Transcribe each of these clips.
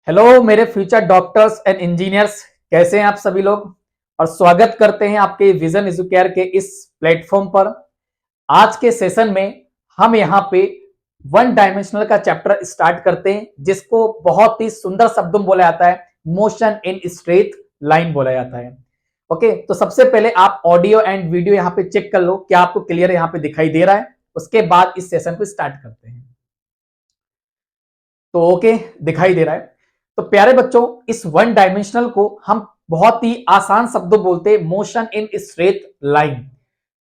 Hello मेरे future doctors and engineers, कैसे हैं आप सभी लोग। और स्वागत करते हैं आपके विजन एजुकेयर के इस प्लेटफॉर्म पर। आज के सेशन में हम यहाँ पे वन डायमेंशनल का चैप्टर स्टार्ट करते हैं, जिसको बहुत ही सुंदर शब्दों में बोला जाता है मोशन इन स्ट्रेट लाइन बोला जाता है। ओके, तो सबसे पहले आप ऑडियो एंड वीडियो यहाँ पे चेक कर लो, क्या आपको क्लियर यहाँ पे दिखाई दे रहा है। उसके बाद इस सेशन को स्टार्ट करते हैं। तो ओके, दिखाई दे रहा है। तो प्यारे बच्चों, इस वन डायमेंशनल को हम बहुत ही आसान शब्दों बोलते हैं मोशन इन स्ट्रेट लाइन।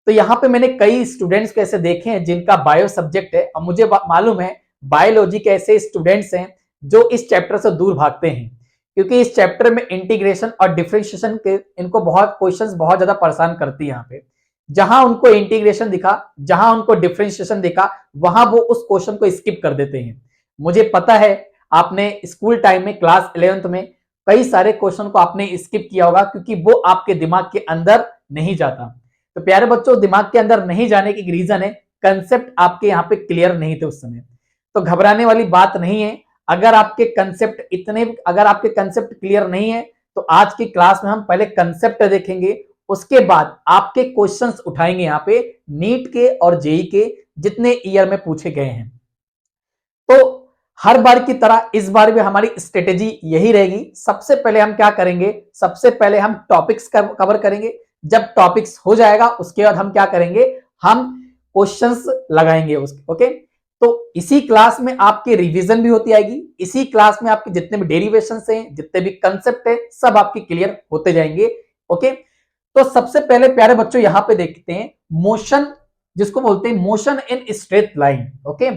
तो यहाँ पे मैंने कई स्टूडेंट्स को ऐसे देखे हैं जिनका बायो सब्जेक्ट है, और मुझे मालूम है बायोलॉजी के ऐसे स्टूडेंट्स हैं जो इस चैप्टर से दूर भागते हैं, क्योंकि इस चैप्टर में इंटीग्रेशन और डिफरेंशिएशन के इनको बहुत क्वेश्चंस बहुत ज्यादा परेशान करती है। यहाँ पे जहां उनको इंटीग्रेशन दिखा, जहां उनको डिफरेंशिएशन दिखा, वहां वो उस क्वेश्चन को स्किप कर देते हैं। मुझे पता है आपने स्कूल टाइम में क्लास 11th में कई सारे क्वेश्चन को आपने स्किप किया होगा, क्योंकि वो आपके दिमाग के अंदर नहीं जाता। तो प्यारे बच्चों, दिमाग के अंदर नहीं जाने की रीजन है कंसेप्ट आपके यहाँ पे क्लियर नहीं थे उस समय। तो घबराने वाली बात नहीं है। अगर आपके कंसेप्ट क्लियर नहीं है तो आज की क्लास में हम पहले कंसेप्ट देखेंगे, उसके बाद आपके क्वेश्चंस उठाएंगे यहाँ पे नीट के और जेई के जितने ईयर में पूछे गए हैं। तो हर बार की तरह इस बार भी हमारी स्ट्रेटेजी यही रहेगी। सबसे पहले हम क्या करेंगे, सबसे पहले हम टॉपिक्स कवर करेंगे। जब टॉपिक्स हो जाएगा उसके बाद हम क्या करेंगे, हम क्वेश्चंस लगाएंगे उसके। ओके, तो इसी क्लास में आपकी रिवीजन भी होती आएगी, इसी क्लास में आपके जितने भी डेरिवेशंस हैं, जितने भी कंसेप्ट है, सब आपके क्लियर होते जाएंगे। ओके, तो सबसे पहले प्यारे बच्चों यहां पे देखते हैं मोशन, जिसको बोलते हैं motion in straight line. Okay,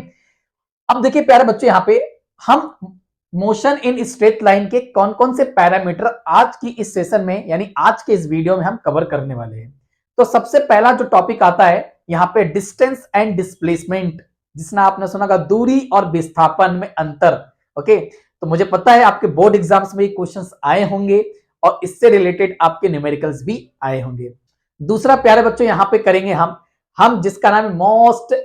अब देखिए प्यारे बच्चों, यहां पे हम मोशन इन स्ट्रेट लाइन के कौन कौन से पैरामीटर आज की इस सेशन में, यानी आज के इस वीडियो में हम कवर करने वाले हैं। तो सबसे पहला जो टॉपिक आता है यहां पे डिस्टेंस एंड डिस्प्लेसमेंट, जिसने आपने सुना होगा दूरी और विस्थापन में अंतर। ओके, तो मुझे पता है आपके बोर्ड एग्जाम्स में क्वेश्चंस आए होंगे और इससे रिलेटेड आपके न्यूमेरिकल्स भी आए होंगे। दूसरा प्यारे बच्चों यहां पे करेंगे हम जिसका नाम है मोस्ट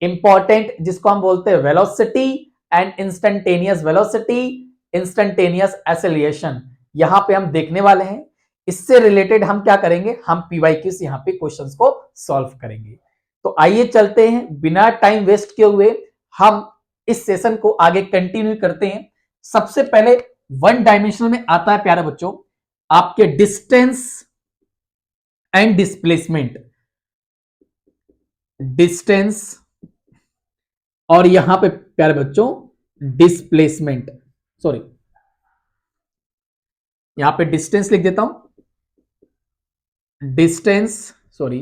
इंपॉर्टेंट, जिसको हम बोलते हैं velocity and instantaneous velocity, instantaneous acceleration, यहां पे हम देखने वाले हैं। इससे रिलेटेड हम क्या करेंगे, हम पीवाईक्यूज यहां पे क्वेश्चंस को सॉल्व करेंगे। तो आइए चलते हैं, बिना टाइम वेस्ट किए हुए हम इस सेशन को आगे कंटिन्यू करते हैं। सबसे पहले वन डायमेंशनल में आता है प्यारे बच्चों आपके डिस्टेंस एंड डिस्प्लेसमेंट, डिस्टेंस और यहां पे प्यारे बच्चों डिस्प्लेसमेंट, सॉरी यहां पे डिस्टेंस लिख देता हूं, distance, sorry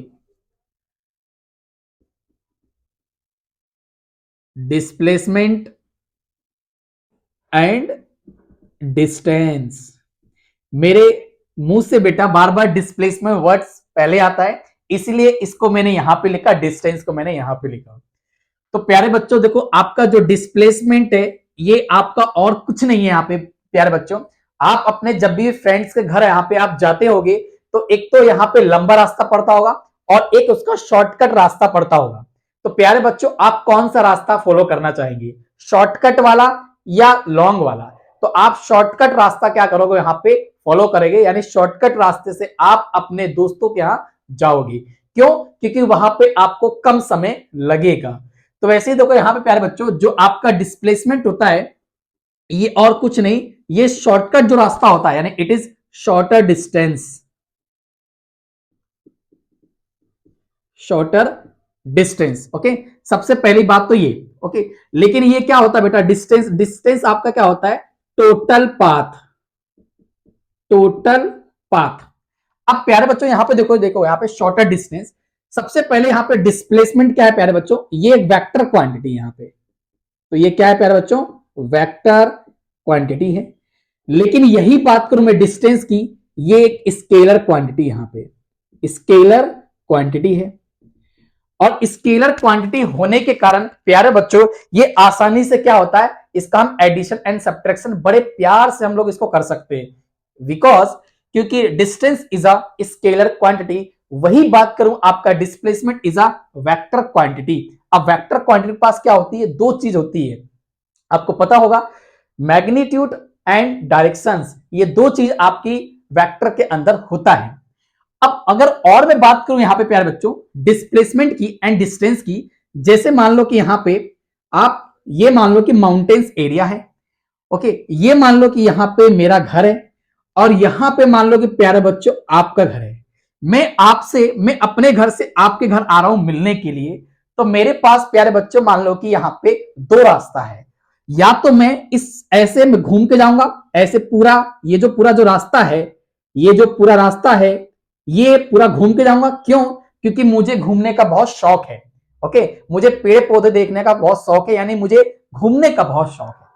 displacement and distance. मेरे मुंह से बेटा बार बार डिस्प्लेसमेंट वर्ड्स पहले आता है, इसलिए इसको मैंने यहां पे लिखा, डिस्टेंस को मैंने यहां पे लिखा। तो प्यारे बच्चों देखो, आपका जो डिस्प्लेसमेंट है ये आपका और कुछ नहीं है। यहाँ पे प्यारे बच्चों, आप अपने जब भी फ्रेंड्स के घर यहाँ पे आप जाते होगे तो एक तो यहाँ पे लंबा रास्ता पड़ता होगा और एक उसका शॉर्टकट रास्ता पड़ता होगा। तो प्यारे बच्चों, आप कौन सा रास्ता फॉलो करना चाहेंगे, शॉर्टकट वाला या लॉन्ग वाला? तो आप शॉर्टकट रास्ता क्या करोगे, यहाँ पे फॉलो करेंगे, यानी शॉर्टकट रास्ते से आप अपने दोस्तों के यहाँ जाओगे। क्यों? क्योंकि वहां पे आपको कम समय लगेगा। तो वैसे ही देखो यहाँ पे प्यारे बच्चों, जो आपका डिस्प्लेसमेंट होता है ये और कुछ नहीं, ये शॉर्टकट जो रास्ता होता है, यानी it is shorter distance, shorter distance. Okay, सबसे पहली बात तो ये। ओके, लेकिन ये क्या होता है बेटा, डिस्टेंस आपका क्या होता है, टोटल पाथ, टोटल पाथ। अब प्यारे बच्चों यहां पे देखो यहां पे शॉर्टर डिस्टेंस, सबसे पहले यहां पे डिस्प्लेसमेंट क्या है प्यारे बच्चों, ये वेक्टर क्वांटिटी यहां पे। तो ये क्या है प्यारे बच्चों, वेक्टर क्वांटिटी है। लेकिन यही बात करूं मैं डिस्टेंस की, ये एक स्केलर क्वांटिटी यहां पे, स्केलर क्वांटिटी है। और स्केलर क्वांटिटी होने के कारण प्यारे बच्चों ये आसानी से क्या होता है, इसका हम एडिशन एंड सब्ट्रैक्शन बड़े प्यार से हम लोग इसको कर सकते हैं, बिकॉज क्योंकि distance is a scalar quantity. वही बात करूं आपका displacement is a vector quantity. अब वेक्टर क्वांटिटी के पास क्या होती है, दो चीज होती है, आपको पता होगा, मैग्नीट्यूड एंड डायरेक्शंस, ये दो चीज आपकी वेक्टर के अंदर होता है। अब अगर और मैं बात करूं यहां पे प्यारे बच्चों डिस्प्लेसमेंट की एंड डिस्टेंस की, जैसे मान लो कि यहां पे आप ये मान लो कि माउंटेन्स एरिया है, ओके, ये मान लो कि यहां पे मेरा घर है और यहां पे मान लो कि प्यारे बच्चों आपका घर है। मैं अपने घर से आपके घर आ रहा हूं मिलने के लिए, तो मेरे पास प्यारे बच्चों मान लो कि यहां पे दो रास्ता है। या तो मैं इस ऐसे में घूम के जाऊंगा, ऐसे पूरा ये जो पूरा जो रास्ता है, ये जो पूरा रास्ता है ये पूरा घूम के जाऊंगा। क्यों? क्योंकि मुझे घूमने का बहुत शौक है। ओके, मुझे पेड़ पौधे देखने का बहुत शौक है, यानी मुझे घूमने का बहुत शौक है।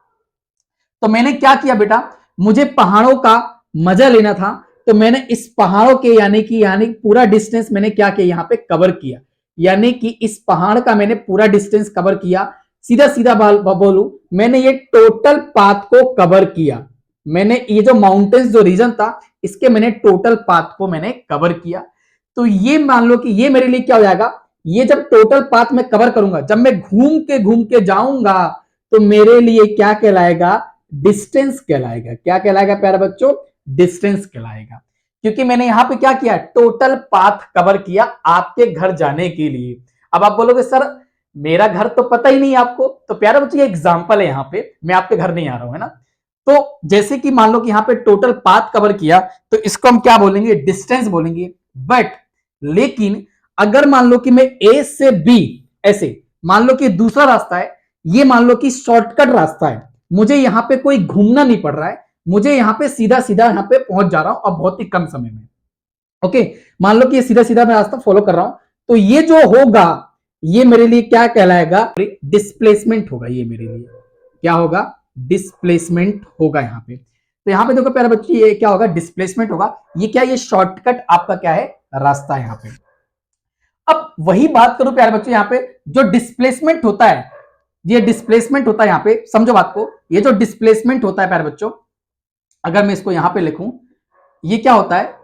तो मैंने क्या किया बेटा, मुझे पहाड़ों का मजा लेना था, तो मैंने इस पहाड़ों के यानी पूरा डिस्टेंस मैंने क्या किया यहाँ पे कवर किया, यानी कि इस पहाड़ का मैंने पूरा डिस्टेंस कवर किया। सीधा सीधा बोलू, मैंने ये टोटल पाथ को कवर किया। मैंने ये जो माउंटेन्स जो रीजन था इसके मैंने टोटल पाथ को मैंने कवर किया। तो ये मान लो कि ये मेरे लिए क्या हो जाएगा, ये जब टोटल पाथ में कवर करूंगा, जब मैं घूम के जाऊंगा, तो मेरे लिए क्या कहलाएगा, डिस्टेंस कहलाएगा। क्या कहलाएगा प्यारे बच्चों, डिस्टेंस कहलाएगा। क्योंकि मैंने यहां पे क्या किया, टोटल पाथ कवर किया आपके घर जाने के लिए। अब आप बोलोगे सर मेरा घर तो पता ही नहीं आपको, तो प्यारे बच्चों ये एग्जांपल है, यहां पे मैं आपके घर नहीं आ रहा हूं, है ना। तो जैसे कि मान लो कि यहां पे टोटल पाथ कवर किया, तो इसको हम क्या बोलेंगे, डिस्टेंस बोलेंगे। बट लेकिन अगर मान लो कि मैं ए से बी, ऐसे मान लो कि दूसरा रास्ता है, ये मान लो कि शॉर्टकट रास्ता है, मुझे यहां पे कोई घूमना नहीं पड़ रहा है, मुझे यहां पे सीधा सीधा यहां पे पहुंच जा रहा हूं और बहुत ही कम समय में। ओके, मान लो कि ये सीधा सीधा मैं रास्ता फॉलो कर रहा हूं, तो ये जो होगा ये मेरे लिए क्या कहलाएगा, डिस्प्लेसमेंट होगा। ये मेरे लिए क्या होगा, डिस्प्लेसमेंट होगा यहां पे। तो यहां पे देखो प्यारे बच्चे ये क्या होगा, डिस्प्लेसमेंट होगा। ये क्या, ये शॉर्टकट आपका क्या है, रास्ता है यहां पे। अब वही बात करूं प्यारे बच्चों, यहां पे जो डिस्प्लेसमेंट होता है, ये डिस्प्लेसमेंट होता है, यहां पे समझो बात को, ये जो डिस्प्लेसमेंट होता है प्यारे बच्चों, अगर मैं इसको यहां पे लिखूं, ये क्या होता है,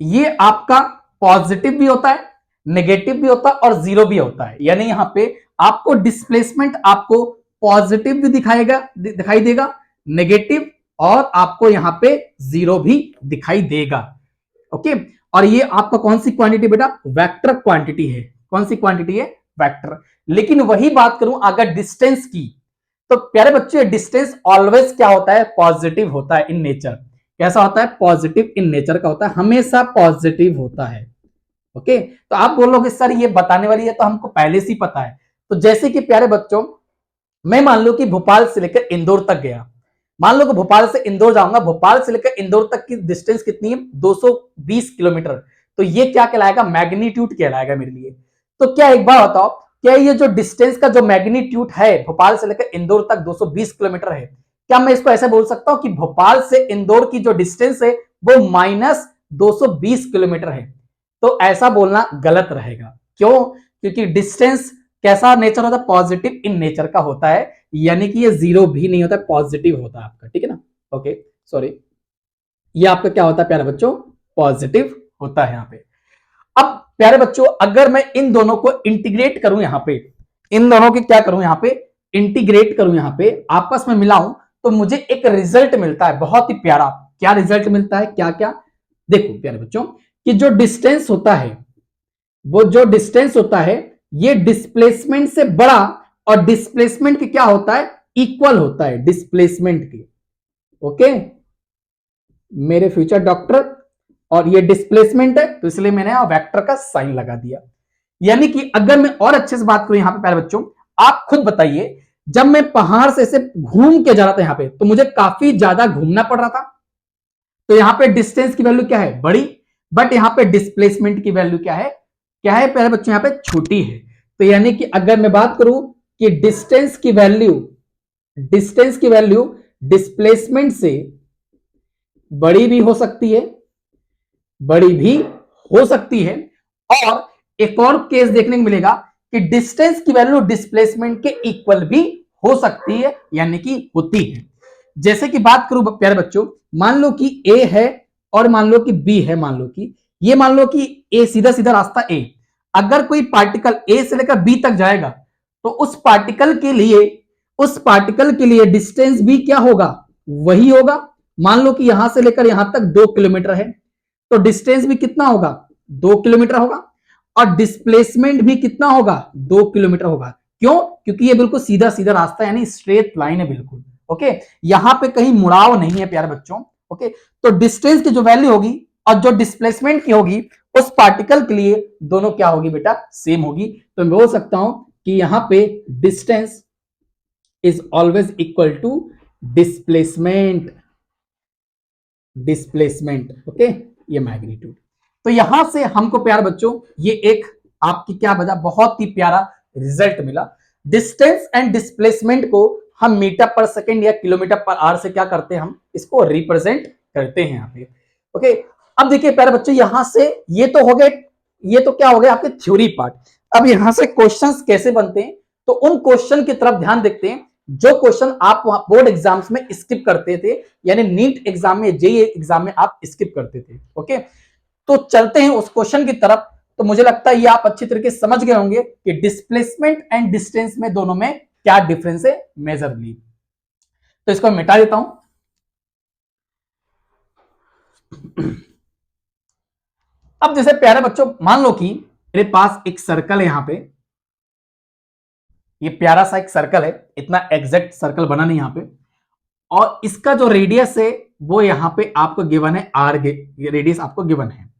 ये आपका पॉजिटिव भी होता है, नेगेटिव भी होता है और जीरो भी होता है। यानी यहां पे आपको डिस्प्लेसमेंट आपको पॉजिटिव भी दिखाई देगा, नेगेटिव, और आपको यहां पे जीरो भी दिखाई देगा। ओके, और ये आपका कौन सी क्वांटिटी बेटा, वेक्टर क्वांटिटी है। कौन सी क्वांटिटी है, वेक्टर। लेकिन वही बात करूं अगर डिस्टेंस की, तो प्यारे बच्चे डिस्टेंस ऑलवेज क्या होता है, पॉजिटिव होता है इन नेचर। कैसा होता है, पॉजिटिव इन नेचर का होता है, हमेशा पॉजिटिव होता है। ओके, तो आप बोलोगे सर ये बताने वाली है तो हमको पहले से ही पता है। तो जैसे कि प्यारे बच्चों मैं मान लो कि भोपाल से लेकर इंदौर तक गया, मान लो कि भोपाल से इंदौर जाऊंगा, भोपाल से लेकर इंदौर तक की डिस्टेंस कितनी है, 220 किलोमीटर। तो ये क्या कहलाएगा, मैग्नीट्यूड कहलाएगा मेरे लिए। तो क्या एक बार बताओ, क्या ये जो डिस्टेंस का जो मैग्नीट्यूड है भोपाल से लेकर इंदौर तक 220 किलोमीटर है, क्या मैं इसको ऐसे बोल सकता हूं कि भोपाल से इंदौर की जो डिस्टेंस है वो माइनस 220 किलोमीटर है? तो ऐसा बोलना गलत रहेगा। क्यों? क्योंकि डिस्टेंस कैसा नेचर होता है, पॉजिटिव इन नेचर का होता है, यानी कि ये जीरो भी नहीं होता, पॉजिटिव होता है आपका, ठीक है ना। ओके, सॉरी, ये आपका क्या होता है प्यारे बच्चों, पॉजिटिव होता है यहां पे। अब प्यारे बच्चों अगर मैं इन दोनों को इंटीग्रेट करूं यहां पे, इन दोनों की क्या करूं यहां पे, इंटीग्रेट करूं यहां पे, आपस में मिलाऊं, तो मुझे एक रिजल्ट मिलता है बहुत ही प्यारा। क्या रिजल्ट मिलता है, क्या क्या, देखो प्यारे बच्चों कि जो डिस्टेंस होता है, वो जो डिस्टेंस होता है ये डिस्प्लेसमेंट से बड़ा और डिस्प्लेसमेंट की क्या होता है, इक्वल होता है डिस्प्लेसमेंट की। ओके, मेरे फ्यूचर डॉक्टर, और ये डिस्प्लेसमेंट है तो इसलिए मैंने वेक्टर का साइन लगा दिया। यानी कि अगर मैं और अच्छे से बात करूं यहां पे प्यारे बच्चों, आप खुद बताइए, जब मैं पहाड़ से ऐसे घूम के जा रहा था यहां पे, तो मुझे काफी ज्यादा घूमना पड़ रहा था, तो यहां पे डिस्टेंस की वैल्यू क्या है, बड़ी, बट यहां पे डिस्प्लेसमेंट की वैल्यू क्या है, क्या है प्यारे बच्चों, यहां पे छोटी है। तो यानी कि अगर मैं बात करूं कि डिस्टेंस की वैल्यू डिस्प्लेसमेंट से बड़ी भी हो सकती है, बड़ी भी हो सकती है, और एक और केस देखने को मिलेगा कि डिस्टेंस की वैल्यू डिस्प्लेसमेंट के इक्वल भी हो सकती है, यानी कि होती है। जैसे कि बात करूं प्यारे बच्चों, मान लो कि ए है और मान लो कि बी है, मान लो कि ए सीधा सीधा रास्ता ए, अगर कोई पार्टिकल ए से लेकर बी तक जाएगा, तो उस पार्टिकल के लिए उस पार्टिकल के लिए डिस्टेंस भी क्या होगा, वही होगा। मान लो कि यहां से लेकर यहां तक 2 किलोमीटर है, तो डिस्टेंस भी कितना होगा, 2 किलोमीटर होगा, और डिस्प्लेसमेंट भी कितना होगा, 2 किलोमीटर होगा। क्यों? क्योंकि ये बिल्कुल सीधा सीधा रास्ता है, यानी स्ट्रेट लाइन है बिल्कुल। ओके, यहां पे कहीं मुड़ाव नहीं है प्यारे बच्चों। ओके, तो डिस्टेंस की जो वैल्यू होगी और जो डिस्प्लेसमेंट की होगी उस पार्टिकल के लिए दोनों क्या होगी बेटा, सेम होगी। तो मैं बोल सकता हूं कि यहां पे distance is always equal to displacement. Displacement, okay, ये मैग्नीट्यूड। तो यहां से हमको प्यारे बच्चों ये एक आपकी क्या बजा, बहुत ही प्यारा रिजल्ट मिला। डिस्टेंस एंड डिस्प्लेसमेंट को हम मीटर पर सेकेंड या किलोमीटर पर आवर से क्या करते हैं, हम इसको रिप्रेजेंट करते हैं यहाँ पे। ओके, अब देखिए प्यारे बच्चों, यहां से ये तो हो गए, ये तो क्या हो गया आपके थ्योरी पार्ट। अब यहां से क्वेश्चंस कैसे बनते हैं, तो उन क्वेश्चन की तरफ ध्यान देखते हैं जो क्वेश्चन आप बोर्ड एग्जाम्स में स्किप करते थे, यानी नीट एग्जाम में, जेईई एग्जाम में आप स्किप करते थे। ओके, तो चलते हैं उस क्वेश्चन की तरफ। तो मुझे लगता है ये आप अच्छी तरीके से समझ गए होंगे कि डिस्प्लेसमेंट एंड डिस्टेंस में दोनों में क्या डिफरेंस है मेजरली। तो इसको मिटा देता हूं। अब जैसे प्यारे बच्चों, मान लो कि मेरे पास एक सर्कल है, यहां पे ये प्यारा सा एक सर्कल है, इतना एग्जैक्ट सर्कल बना नहीं यहां पे, और इसका जो रेडियस है वो यहां पे आपको गिवन है आर, रेडियस आपको गिवन है।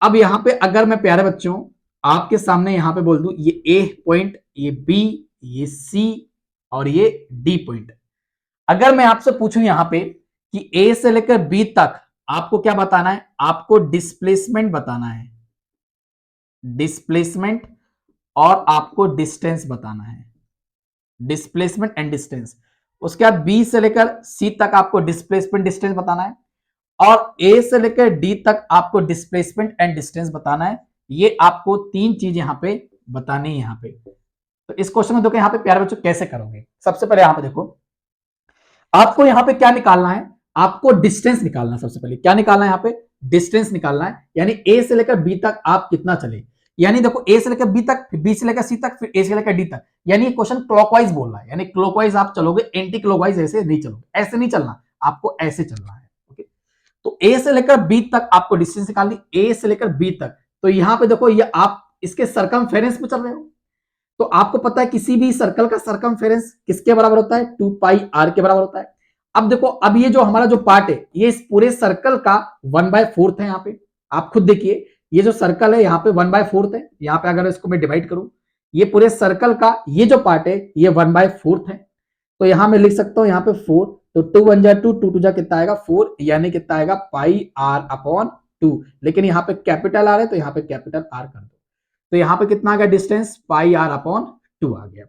अब यहां पे अगर मैं प्यारे बच्चों आपके सामने यहां पे बोल दूं ये ए पॉइंट, ये बी, ये सी और ये डी पॉइंट, अगर मैं आपसे पूछूं यहां पे कि ए से लेकर बी तक आपको क्या बताना है, आपको डिस्प्लेसमेंट बताना है, डिस्प्लेसमेंट, और आपको डिस्टेंस बताना है, डिस्प्लेसमेंट एंड डिस्टेंस। उसके बाद बी से लेकर सी तक आपको डिस्प्लेसमेंट डिस्टेंस बताना है, और ए से लेकर डी तक आपको डिस्प्लेसमेंट एंड डिस्टेंस बताना है। ये आपको तीन चीज यहां पे बतानी है यहां पे। तो इस क्वेश्चन में देखो यहां पे प्यारे बच्चों कैसे करोगे। सबसे पहले यहां पे देखो, आपको यहां पे क्या निकालना है, आपको डिस्टेंस निकालना है। सबसे पहले क्या निकालना है, यहां पे डिस्टेंस निकालना है, यानी ए से लेकर बी तक आप कितना चले। यानी देखो ए से लेकर बी तक, फिर बी से लेकर सी तक, फिर ए से लेकर डी तक, यानी ये क्वेश्चन क्लॉकवाइज बोल रहा है, यानी क्लॉकवाइज आप चलोगे, एंटी क्लॉकवाइज ऐसे नहीं चलोगे, ऐसे नहीं चलना, आपको ऐसे चलना है। ओके, तो ए से लेकर बी तक आपको डिस्टेंस निकालनी, ए से लेकर बी तक। तो यहां पे देखो ये आप इसके सरकमफेरेंस पे चल रहे हो, तो आपको पता है किसी भी सर्कल का सरकमफेरेंस किसके बराबर होता है, 2 पाई आर के बराबर होता है। अब देखो, अब ये जो हमारा जो पार्ट है ये इस पूरे सर्कल का 1/4 है। यहाँ पे आप खुद देखिए, ये जो सर्कल है यहाँ पे 1/4 है। यहाँ पे अगर इसको मैं डिवाइड करूं, ये पूरे सर्कल का ये जो पार्ट है ये 1/4 है। तो यहां मैं लिख सकता हूं यहाँ पे 4, तो 2 1 जा 2, 2 2 जा कितना आएगा 4, यानी कितना आएगा पाई आर अपॉन 2। लेकिन यहाँ पे कैपिटल आर है तो यहाँ पे कैपिटल आर कर दो, तो यहाँ पे कितना आ गया डिस्टेंस, पाई आर अपॉन 2 आ गया।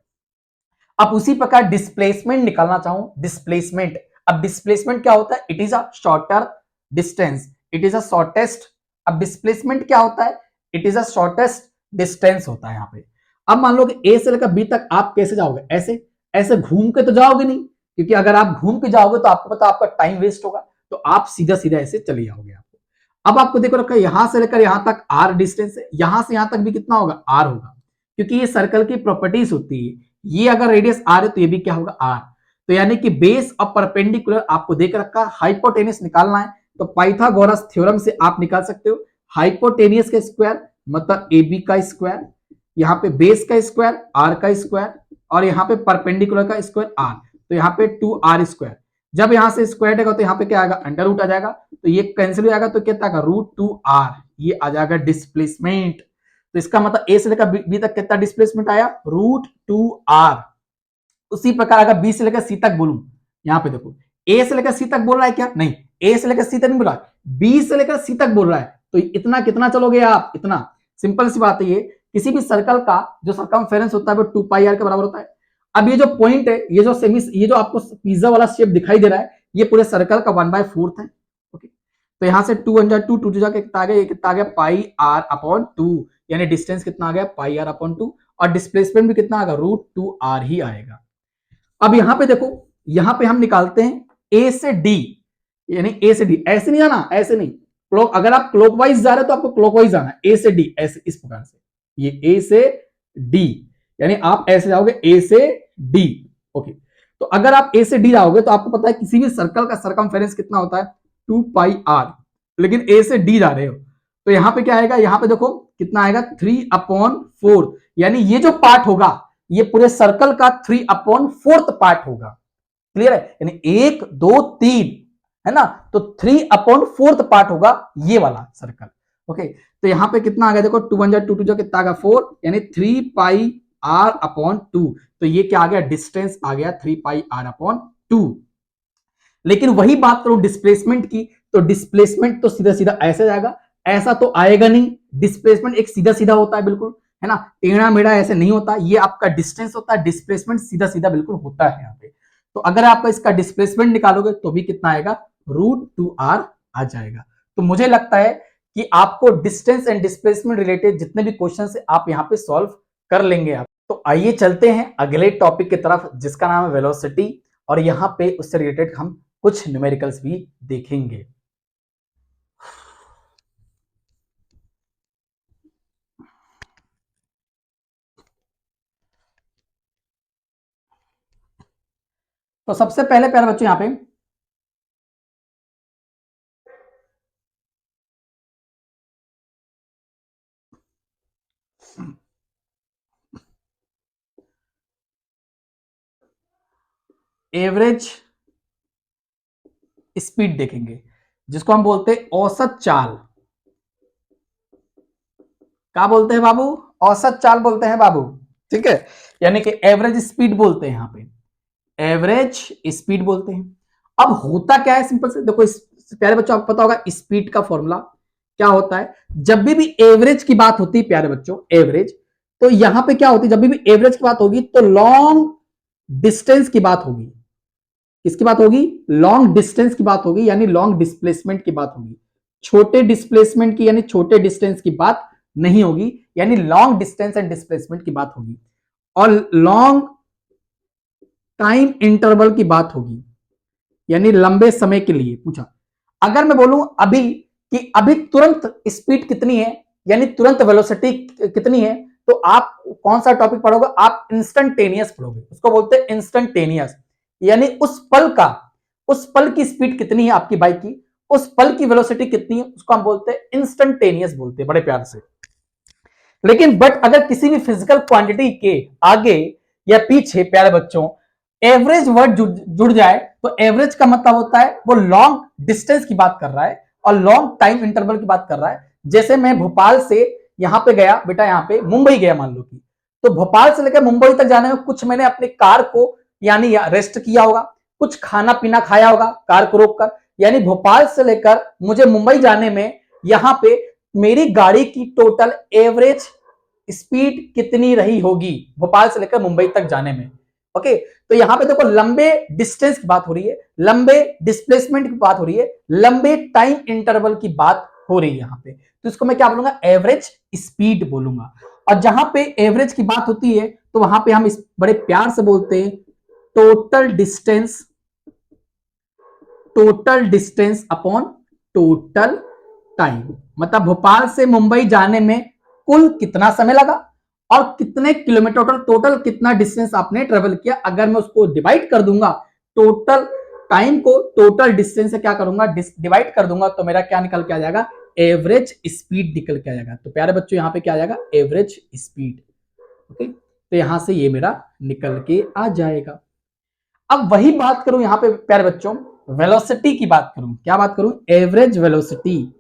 अब उसी प्रकार डिस्प्लेसमेंट निकालना चाहूं, डिस्प्लेसमेंट, अब डिस्प्लेसमेंट क्या होता है, it is a shorter distance, it is a shortest. अब डिस्प्लेसमेंट क्या होता है, it is a shortest distance होता है यहाँ पे। अब मान लो कि ए से लेकर बी तक आप कैसे जाओगे, ऐसे, ऐसे घूम के तो जाओगे नहीं, क्योंकि अगर आप घूम के जाओगे तो आपको पता आपका टाइम वेस्ट होगा, तो आप सीधा सीधा ऐसे चले जाओगे आपको। अब आपको देखो रखा, यहां से लेकर यहां तक आर डिस्टेंस है, यहां से यहां तक भी कितना होगा, आर होगा, क्योंकि ये सर्कल की प्रॉपर्टीज होती है। ये अगर रेडियस आर है तो ये भी क्या होगा, आर। तो यानी कि बेस और परपेंडिकुलर आपको देख रखा, हाइपोटेनियस निकालना है, तो पाइथागोरस थ्योरम से आप निकाल सकते हो हाइपोटेनियस का स्क्वायर मतलब ए बी का स्क्वायर, यहाँ पे बेस का स्क्वायर आर का स्क्वायर, और यहाँ पे परपेंडिकुलर का स्क्वायर आर, तो यहाँ पे 2r स्क्वायर। जब यहां से स्क्वायर देगा तो यहाँ पे क्या आएगा, अंडर रूट आ जाएगा, तो ये कैंसिल हो जाएगा, तो कितना आएगा √2r, ये आ जाएगा डिस्प्लेसमेंट। तो इसका मतलब ए से लेकर बी तक कितना डिस्प्लेसमेंट आया, √2r। उसी प्रकार अगर बी से लेकर सी तक बोलूं, यहां पे देखो ए से लेकर सी तक बोल रहा है क्या, नहीं, ए से लेकर सी तक नहीं बोल रहा है, बी से लेकर सी तक बोल रहा है, तो इतना कितना चलोगे आप, इतना। सिंपल सी बात है, ये किसी भी सर्कल का जो सरकमफेरेंस होता है वो 2 पाई आर के बराबर होता है। अब ये जो पॉइंट है, ये जो सेमी, ये जो आपको पिज्जा वाला शेप दिखाई दे रहा है, ये पूरे सर्कल का 1/4 है। ओके, तो यहां से 2 1 जा 2, 2 2 जा कितना आ गया, ये कितना आ गया पाई आर अपॉन 2, यानी डिस्टेंस कितना आ गया पाई आर अपॉन 2, और डिस्प्लेसमेंट भी कितना आएगा √2r ही आएगा। अब यहां पे देखो, यहां पे हम निकालते हैं ए से डी, यानी ए से डी, ऐसे नहीं आना, ऐसे नहीं, क्लॉक, अगर आप क्लॉकवाइज जा रहे हो तो आपको क्लॉकवाइज आना है, ए से डी, ऐसे इस प्रकार से, ये ए से डी, यानी आप ऐसे जाओगे ए से डी। ओके, तो अगर आप ए से डी जाओगे तो आपको पता है किसी भी सर्कल का सरकमफेरेंस कितना होता है, 2πr, लेकिन ए से डी जा रहे हो तो यहां पे क्या आएगा, यहां पे देखो कितना आएगा 3/4, यानी ये जो पार्ट होगा ये पूरे सर्कल का 3/4 पार्ट होगा। क्लियर है, यानी 1 2 3 है ना, तो 3/4 पार्ट होगा ये वाला सर्कल। ओके, तो यहां पे कितना आ गया देखो, 2 1 जा 2 2 जा कितना आ गया 4, यानी 3πr/2, तो ये क्या आ गया, डिस्टेंस आ गया 3πr/2। लेकिन वही बात करूं डिस्प्लेसमेंट की, तो डिस्प्लेसमेंट तो सीधा सीधा ऐसे जाएगा, ऐसा तो आएगा नहीं, डिस्प्लेसमेंट एक सीधा सीधा होता है बिल्कुल, है ना, टेढ़ा मेढ़ा ऐसे नहीं होता, ये आपका डिस्टेंस होता है, डिस्प्लेसमेंट सीधा सीधा बिल्कुल होता है यहाँ पे। तो अगर आप इसका डिस्प्लेसमेंट निकालोगे तो भी कितना आएगा, √2r आ जाएगा। तो मुझे लगता है कि आपको डिस्टेंस एंड डिस्प्लेसमेंट रिलेटेड जितने भी क्वेश्चन है आप यहाँ पे सॉल्व कर लेंगे आप। तो आइए चलते हैं अगले टॉपिक की तरफ जिसका नाम है वेलोसिटी, और यहाँ पे उससे रिलेटेड हम कुछ न्यूमेरिकल्स भी देखेंगे। तो सबसे पहले प्यारे बच्चों यहां पे एवरेज स्पीड देखेंगे, जिसको हम बोलते हैं औसत चाल। क्या बोलते हैं बाबू, औसत चाल बोलते हैं बाबू, ठीक है, यानी कि एवरेज स्पीड बोलते हैं, यहां पे एवरेज स्पीड बोलते हैं। अब होता क्या है, सिंपल से देखो, इस प्यारे बच्चों आपको पता होगा स्पीड का फॉर्मूला क्या होता है, जब भी एवरेज की बात होती है प्यारे बच्चों, एवरेज, तो यहां पे क्या होती है, जब भी एवरेज की बात होगी तो लॉन्ग डिस्टेंस की बात होगी। किसकी बात होगी, लॉन्ग डिस्टेंस की बात होगी, यानी लॉन्ग डिस्प्लेसमेंट की बात होगी। छोटे डिस्प्लेसमेंट की यानी छोटे डिस्टेंस की बात नहीं होगी, यानी लॉन्ग डिस्टेंस एंड डिस्प्लेसमेंट की बात होगी, और लॉन्ग टाइम इंटरवल की बात होगी, यानी लंबे समय के लिए पूछा। अगर मैं बोलूं अभी कि अभी तुरंत स्पीड कितनी है, यानी तुरंत वेलोसिटी कितनी है, तो आप कौन सा टॉपिक पढ़ोगे, आप इंस्टेंटेनियस पढ़ोगे, उसको बोलते हैं इंस्टेंटेनियस, यानी उस पल की स्पीड कितनी है आपकी बाइक की, उस पल की वेलोसिटी कितनी है, उसको हम बोलते हैं इंस्टेंटेनियस बोलते हैं बड़े प्यार से। लेकिन बट अगर किसी भी फिजिकल क्वांटिटी के आगे या पीछे प्यारे बच्चों एवरेज वर्ड जुड़ जाए, तो एवरेज का मतलब होता है वो लॉन्ग डिस्टेंस की बात कर रहा है और लॉन्ग टाइम इंटरवल की बात कर रहा है। जैसे मैं भोपाल से यहां पे गया बेटा, यहां पे मुंबई गया मान लो कि, तो भोपाल से लेकर मुंबई तक जाने में कुछ मैंने अपनी कार को यानी रेस्ट किया होगा, कुछ खाना पीना खाया होगा कार को रोककर, यानी भोपाल से लेकर मुझे मुंबई जाने में यहां पे मेरी गाड़ी की टोटल एवरेज स्पीड कितनी रही होगी भोपाल से लेकर मुंबई तक जाने में। ओके, तो यहां पे देखो लंबे डिस्टेंस की बात हो रही है, लंबे डिस्प्लेसमेंट की बात हो रही है, लंबे टाइम इंटरवल की बात हो रही है यहां पे, तो इसको मैं क्या बोलूंगा, एवरेज स्पीड बोलूंगा। और जहां पे एवरेज की बात होती है तो वहां पे हम इस बड़े प्यार से बोलते हैं total distance, total distance upon total time, मतलब भोपाल से मुंबई जाने में कुल कितना समय लगा और कितने किलोमीटर, टोटल टोटल कितना डिस्टेंस आपने ट्रेवल किया। अगर मैं उसको डिवाइड कर दूंगा, टोटल टाइम को टोटल डिस्टेंस से क्या करूंगा, डिवाइड कर दूंगा, तो मेरा क्या निकल के आ जाएगा, एवरेज स्पीड निकल के आ जाएगा। तो प्यारे बच्चों यहां पे क्या आ जाएगा, एवरेज स्पीड। ओके, तो यहां से ये मेरा निकल के आ जाएगा। अब वही बात करूं यहां पे प्यारे बच्चों, वेलोसिटी की बात करूं, क्या बात करूं, एवरेज वेलोसिटी,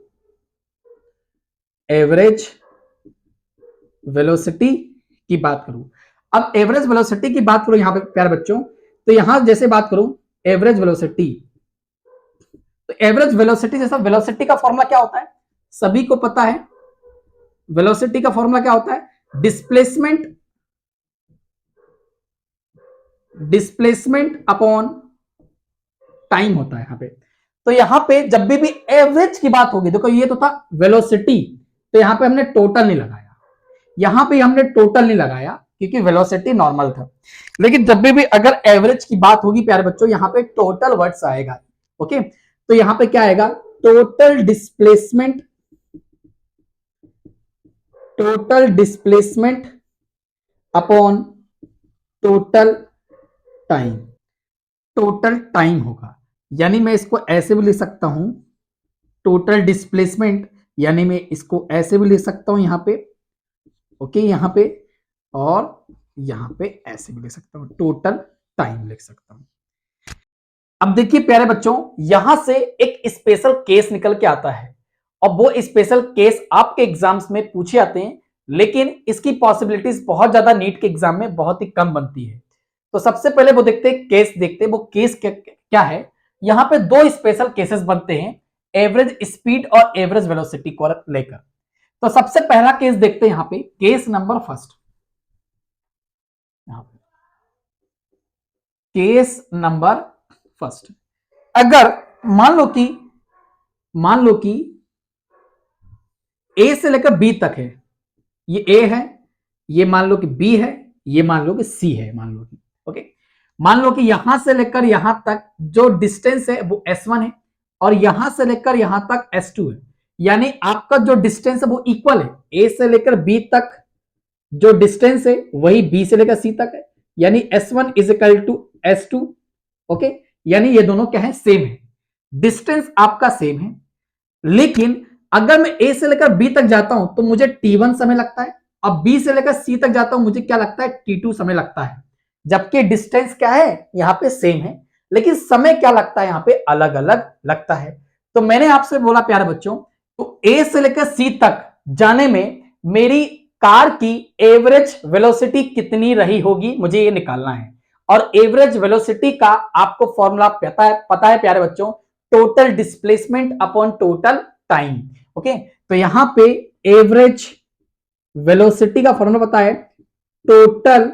एवरेज वेलोसिटी की बात करूं। अब एवरेज वेलोसिटी की बात करूं यहां पे प्यारे बच्चों, तो यहां जैसे बात करूं एवरेज वेलोसिटी, तो एवरेज वेलोसिटी जैसा, वेलोसिटी का फॉर्मूला क्या होता है, सभी को पता है, वेलोसिटी का फॉर्मूला क्या होता है, डिस्प्लेसमेंट, डिस्प्लेसमेंट अपॉन टाइम होता है यहां पे। तो यहां पे जब भी एवरेज की बात होगी, देखो ये तो था वेलोसिटी, तो यहां पे हमने टोटल नहीं लगाया, यहां पे हमने टोटल नहीं लगाया क्योंकि वेलोसिटी नॉर्मल था। लेकिन जब भी अगर एवरेज की बात होगी प्यारे बच्चों, यहां पे टोटल वर्ड्स आएगा। ओके, तो यहां पे क्या आएगा, total displacement, total displacement upon total time, total time होगा। यानी मैं इसको ऐसे भी लिख सकता हूं, टोटल डिस्प्लेसमेंट, यानी मैं इसको ऐसे भी लिख सकता हूं यहां पे, ओके, यहां पे, और यहां पे ऐसे भी लिख सकता हूं, टोटल टाइम लिख सकता हूं। अब देखिए प्यारे बच्चों, यहां से एक स्पेशल केस निकल के आता है, और वो स्पेशल केस आपके एग्जाम्स में पूछे आते हैं, लेकिन इसकी पॉसिबिलिटीज बहुत ज्यादा नीट के एग्जाम में बहुत ही कम बनती है। तो सबसे पहले वो देखते हैं, केस देखते हैं, वो केस क्या है। यहां पे दो स्पेशल केसेस बनते हैं, एवरेज स्पीड और एवरेज वेलोसिटी को लेकर। तो सबसे पहला केस देखते हैं, यहां पे case number first, case number first. अगर मान लो कि ए से लेकर बी तक है, ये ए है, ये मान लो कि बी है, ये मान लो कि सी है, मान लो कि, ओके, मान लो कि यहां से लेकर यहां तक जो डिस्टेंस है वो S1 है, और यहां से लेकर यहां तक S2 है। यानी आपका जो डिस्टेंस है वो इक्वल है, ए से लेकर बी तक जो डिस्टेंस है वही बी से लेकर सी तक है, यानी S1 is equal to S2, okay. यानी ये दोनों क्या है, सेम है, डिस्टेंस आपका सेम है। लेकिन अगर मैं ए से लेकर बी तक जाता हूं तो मुझे T1 समय लगता है, अब बी से लेकर सी तक जाता हूं मुझे क्या लगता है, T2 समय लगता है। जबकि डिस्टेंस क्या है यहां पे सेम है, लेकिन समय क्या लगता है यहां पे अलग अलग लगता है। तो मैंने आपसे बोला प्यारे बच्चों, तो ए से लेकर सी तक जाने में मेरी कार की एवरेज वेलोसिटी कितनी रही होगी, मुझे ये निकालना है। और एवरेज वेलोसिटी का आपको फॉर्मूला पता है प्यारे बच्चों, total displacement upon total time, okay. तो यहां पे एवरेज वेलोसिटी का फॉर्मूला पता है, total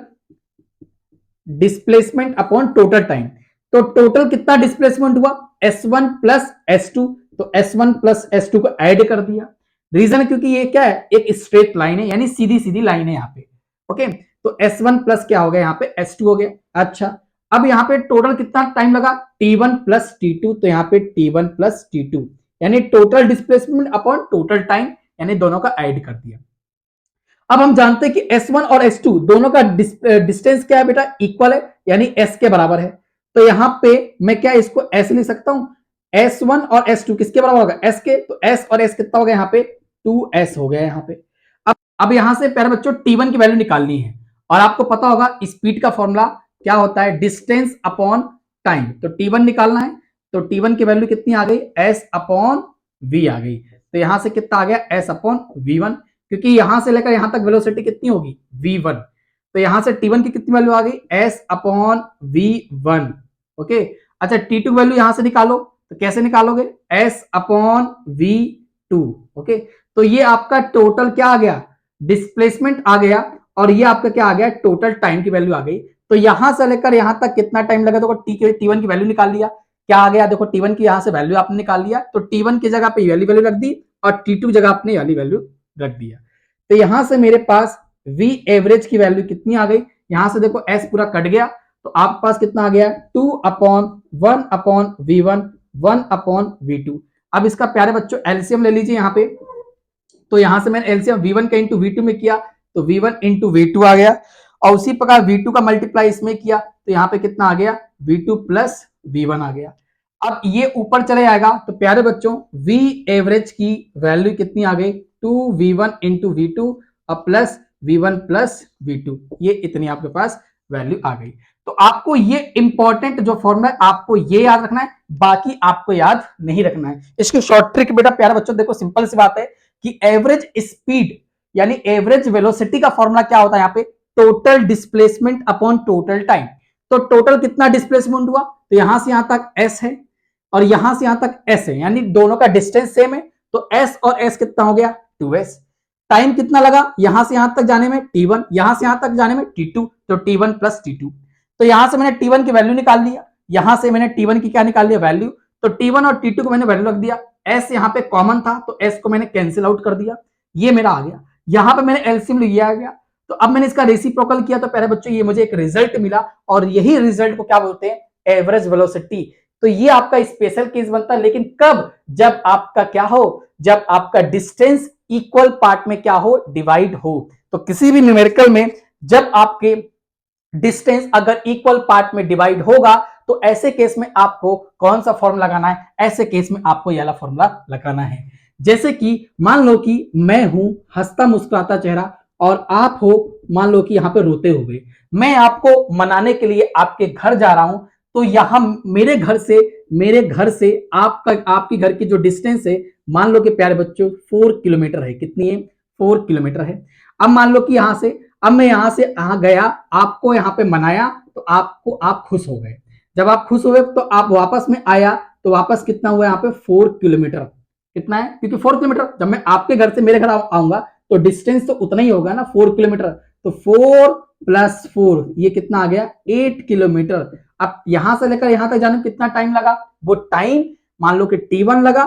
displacement upon total time. तो टोटल कितना डिस्प्लेसमेंट हुआ, S1 प्लस S2, तो S1 प्लस S2 को ऐड कर दिया। रीजन क्योंकि ये क्या है, एक स्ट्रेट लाइन है, यानी सीधी सीधी लाइन है यहाँ पे, ओके। तो S1 प्लस क्या हो गया यहाँ पे S2 हो गया। अच्छा, अब यहाँ पे टोटल कितना टाइम लगा, T1 प्लस T2, तो यहाँ पे T1 प्लस T2, यानी total displacement upon total time, यानी दोनों का ऐड कर दिया। अब हम जानते हैं कि S1 और S2 दोनों का डिस्टेंस क्या है बेटा, इक्वल है, यानी S के बराबर है। तो यहां पे मैं क्या इसको ऐसे लिख सकता हूं, S1 और S2 किसके बराबर होगा, S के, तो S और S कितना हो गया यहाँ पे, 2S हो गया यहाँ पे। अब यहां से प्यारे बच्चों T1 की वैल्यू निकालनी है, और आपको पता होगा स्पीड का फॉर्मूला क्या होता है, डिस्टेंस अपॉन टाइम। तो T1 निकालना है, तो T1 की वैल्यू कितनी आ गई, S अपॉन V आ गई। तो यहां से कितना आ गया, S अपॉन V1, क्योंकि यहां से लेकर यहां तक वेलोसिटी कितनी होगी, V1। तो यहां से T1 की कितनी वैल्यू आ गई, S अपॉन V1, ओके। अच्छा, T2 की वैल्यू यहां से निकालो, तो कैसे निकालोगे, S अपॉन V2, ओके। तो ये आपका टोटल क्या आ गया, डिस्प्लेसमेंट आ गया, और ये आपका क्या आ गया, टोटल टाइम की वैल्यू आ गई। तो यहां से लेकर यहां तक कितना टाइम लगा, देखो T1 की वैल्यू निकाल लिया, क्या आ गया, देखो T1 की यहां से वैल्यू आपने निकाल लिया, तो T1 की जगह पे वैल्यू रख दी, और T2 जगह आपने वाली वैल्यू रख दिया। तो यहां से मेरे पास V एवरेज की वैल्यू कितनी आ गई, यहां से देखो S पूरा कट गया, तो आपके पास कितना आ गया, 2 upon 1 upon V1, 1 upon V2। अब इसका प्यारे बच्चों एलसीएम ले लीजिए यहाँ पे, तो यहां से मैंने एलसीएम V1 का इंटू V2 में किया, तो V1 इंटू V2 आ गया, और उसी प्रकार V2 का मल्टीप्लाई इसमें किया, तो यहाँ पे कितना आ गया, V2 प्लस V1 आ गया। अब ये ऊपर चले आएगा, तो प्यारे बच्चों V एवरेज की वैल्यू कितनी आ गई, 2V1 इंटू V2 और प्लस V1 प्लस V2, ये इतनी आपके पास वैल्यू आ गई। तो आपको ये इंपॉर्टेंट जो फॉर्मूला है आपको ये याद रखना है, बाकी आपको याद नहीं रखना है। इसकी शॉर्ट ट्रिक बेटा प्यारे बच्चों देखो सिंपल सी बात है कि एवरेज स्पीड यानी एवरेज वेलोसिटी का फॉर्मूला क्या होता है, यहाँ पे total displacement upon total time. तो टोटल कितना डिस्प्लेसमेंट हुआ, तो यहां से यहां तक S है, और यहां से यहां तक S है, यानी दोनों का डिस्टेंस सेम है, तो S और S कितना हो गया, 2S। टाइम कितना लगा यहां से यहां तक जाने में, T1, यहां से यहां तक जाने में T2, तो T1 प्लस T2। तो यहां से मैंने T1 की वैल्यू निकाल लिया, यहां से मैंने T1 की क्या निकाल लिया, वैल्यू। तो T1 और T2 को मैंने वैल्यू रख दिया, S यहां पे कॉमन था, तो S को मैंने कैंसिल आउट कर दिया, ये मेरा आ गया। यहां पे मैंने एलसीएम लिया गया, तो अब मैंने इसका रेसिप्रोकल किया, तो पहले बच्चों ये मुझे एक रिजल्ट मिला, और यही रिजल्ट को क्या बोलते हैं, एवरेज वेलोसिटी। तो ये आपका स्पेशल केस बनता है, लेकिन कब, जब आपका क्या हो, जब आपका डिस्टेंस इक्वल पार्ट में क्या हो, डिवाइड हो। तो किसी भी न्यूमेरिकल में जब आपके डिस्टेंस अगर इक्वल पार्ट में डिवाइड होगा तो ऐसे केस में आपको कौन सा फॉर्मूला लगाना है, ऐसे केस में आपको यह वाला फॉर्मूला लगाना है। जैसे कि मान लो कि मैं हूं हंसता मुस्कुराता चेहरा और आप हो मान लो कि यहां पे रोते हुए, मैं आपको मनाने के लिए आपके घर जा रहा हूं, तो यहां मेरे घर से आपकी घर की जो डिस्टेंस है, मान लो कि प्यारे बच्चों 4 किलोमीटर है। कितनी है? 4 किलोमीटर है। अब मान लो कि अब मैं यहां से यहां गया, आपको यहां पे मनाया, तो आप खुश हो गए। जब आप खुश हुए तो आप वापस में आया, तो वापस कितना हुआ यहाँ पे? 4 किलोमीटर। कितना है? क्योंकि 4 किलोमीटर, जब मैं आपके घर से मेरे घर आऊंगा तो डिस्टेंस तो उतना ही होगा ना, 4 किलोमीटर। तो 4 + 4 ये कितना आ गया? 8 किलोमीटर। अब यहां से लेकर यहां तक जाने में कितना टाइम लगा? वो टाइम मान लो कि T1 लगा,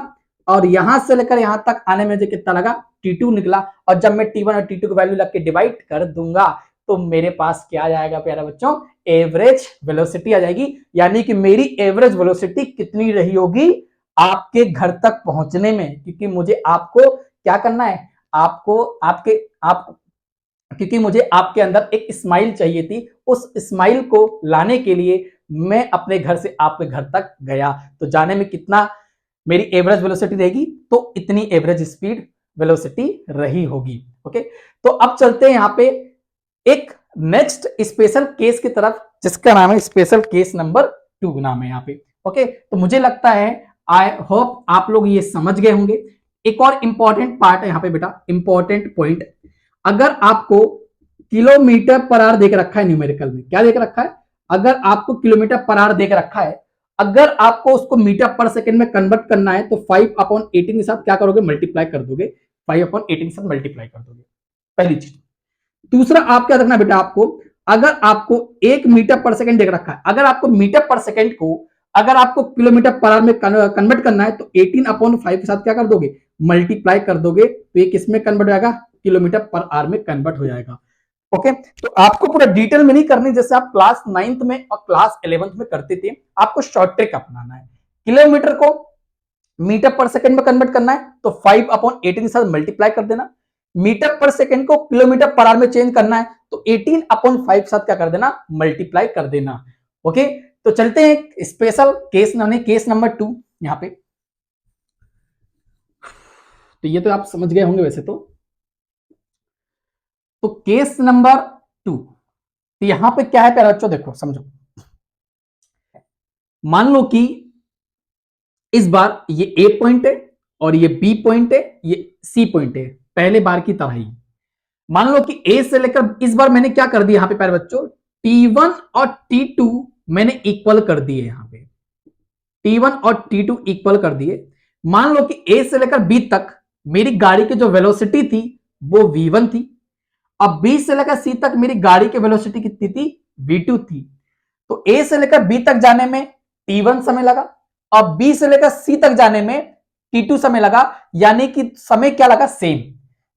और यहां से लेकर यहां तक आने में जो कितना लगा? T2 निकला। और जब मैं T1 और T2 की वैल्यू लग के डिवाइड कर दूंगा तो मेरे पास क्या आ जाएगा प्यारा बच्चों? एवरेज वेलोसिटी आ जाएगी। यानी कि मेरी एवरेज वेलोसिटी कितनी रही होगी आपके घर तक पहुंचने में, क्योंकि मुझे आपको क्या करना है? आपको आपके आप क्योंकि मुझे आपके अंदर एक स्माइल चाहिए थी, उस स्माइल को लाने के लिए मैं अपने घर से आपके घर तक गया, तो जाने में कितना मेरी एवरेज वेलोसिटी रहेगी? तो इतनी एवरेज स्पीड वेलोसिटी रही होगी। ओके, तो अब चलते हैं यहां पे एक नेक्स्ट स्पेशल केस की तरफ, जिसका नाम है स्पेशल केस नंबर 2 नाम है यहाँ पे। ओके, तो मुझे लगता है आई होप आप लोग ये समझ गए होंगे। एक और इंपॉर्टेंट पार्ट है यहाँ पे बेटा, इंपॉर्टेंट पॉइंट। अगर आपको किलोमीटर पर आवर देख रखा है, न्यूमेरिकल में क्या देख रखा है? अगर आपको किलोमीटर पर आवर देख रखा है, अगर आपको उसको मीटर पर सेकंड में कन्वर्ट करना है, तो 5/18 के साथ क्या करोगे? मल्टीप्लाई कर दोगे। 5/18 के साथ मल्टीप्लाई कर दोगे, पहली चीज। दूसरा आप क्या रखना बेटा, आपको अगर आपको 1 मीटर पर सेकंड देख रखा है, अगर आपको मीटर पर सेकंड को अगर आपको किलोमीटर पर आवर में कन्वर्ट करना है, तो 18/5 के साथ क्या कर दोगे? मल्टीप्लाई कर दोगे, तो ये किसमें कन्वर्ट हो जाएगा? किलोमीटर पर आवर में कन्वर्ट हो जाएगा। ओके, तो आपको पूरा डिटेल में नहीं करनी, जैसे आप क्लास 9th में और क्लास 11th में करते थे। आपको शॉर्ट ट्रिक अपनाना है। किलोमीटर को मीटर पर सेकंड में कन्वर्ट करना है, तो 5/18 के साथ मल्टीप्लाई कर देना। मीटर पर सेकंड को किलोमीटर पर आवर में चेंज करना है, तो 18/5 के साथ क्या कर देना? मल्टीप्लाई कर देना। ओके, तो चलते हैं स्पेशल केस केस नंबर 2 यहां पे। तो ये तो आप समझ गए होंगे वैसे तो केस नंबर 2, तो यहां पे क्या है प्यारे बच्चों? देखो समझो, मान लो कि इस बार ये ए पॉइंट है और ये बी पॉइंट है, ये सी पॉइंट है, पहले बार की तरह ही। मान लो कि ए से लेकर इस बार मैंने क्या कर दिया यहां पे प्यारे बच्चों? T1 और T2 मैंने इक्वल कर दिए। यहां पे T1 और T2 इक्वल कर दिए। मान लो कि ए से लेकर बी तक मेरी गाड़ी की जो वेलोसिटी थी वो V1 थी। अब बी से लेकर सी तक मेरी गाड़ी की वेलोसिटी कितनी थी? V2 थी। तो ए से लेकर बी तक जाने में T1 समय लगा, अब बी से लेकर सी तक जाने में T2 समय लगा। यानी कि समय क्या लगा? सेम।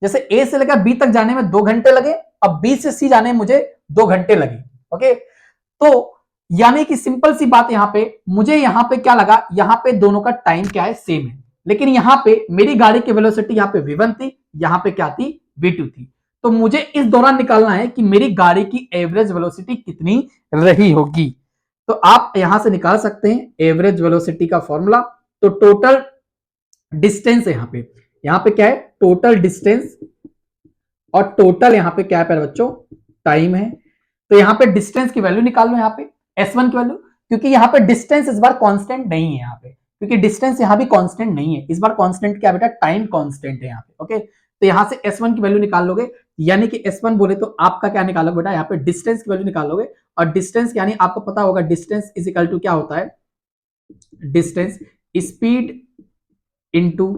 जैसे ए से लेकर बी तक जाने में 2 घंटे लगे, अब बी से सी जाने में मुझे 2 घंटे लगे। ओके, तो यानी कि सिंपल सी बात, यहां पे मुझे यहां पे क्या लगा? यहां पे दोनों का टाइम क्या है? सेम है। लेकिन यहां पे मेरी गाड़ी की वेलोसिटी यहां पे V1 थी, यहां पे क्या थी? V2 थी। तो मुझे इस दौरान निकालना है कि मेरी गाड़ी की एवरेज वेलोसिटी कितनी रही होगी। तो आप यहां से निकाल सकते हैं एवरेज वेलोसिटी का फॉर्मूला। तो टोटल डिस्टेंस है यहां पे क्या है? टोटल डिस्टेंस, और टोटल यहां पे क्या है प्यारे बच्चों? टाइम है। तो यहां पे डिस्टेंस की वैल्यू निकाल लो, यहां पे S1 की वैल्यू, क्योंकि यहां पे डिस्टेंस इस बार कांस्टेंट नहीं है यहां पे, क्योंकि डिस्टेंस यहां भी कांस्टेंट नहीं है। इस बार कांस्टेंट क्या बेटा? टाइम कांस्टेंट है यहां पे। ओके, तो यहां से S1 की वैल्यू निकाल लोगे, यानी कि S1 बोले तो आपका क्या निकालोगे बेटा? यहां पे डिस्टेंस की वैल्यू निकालोगे। और डिस्टेंस यानी आपको पता होगा डिस्टेंस इज इक्वल टू क्या होता है? Distance speed into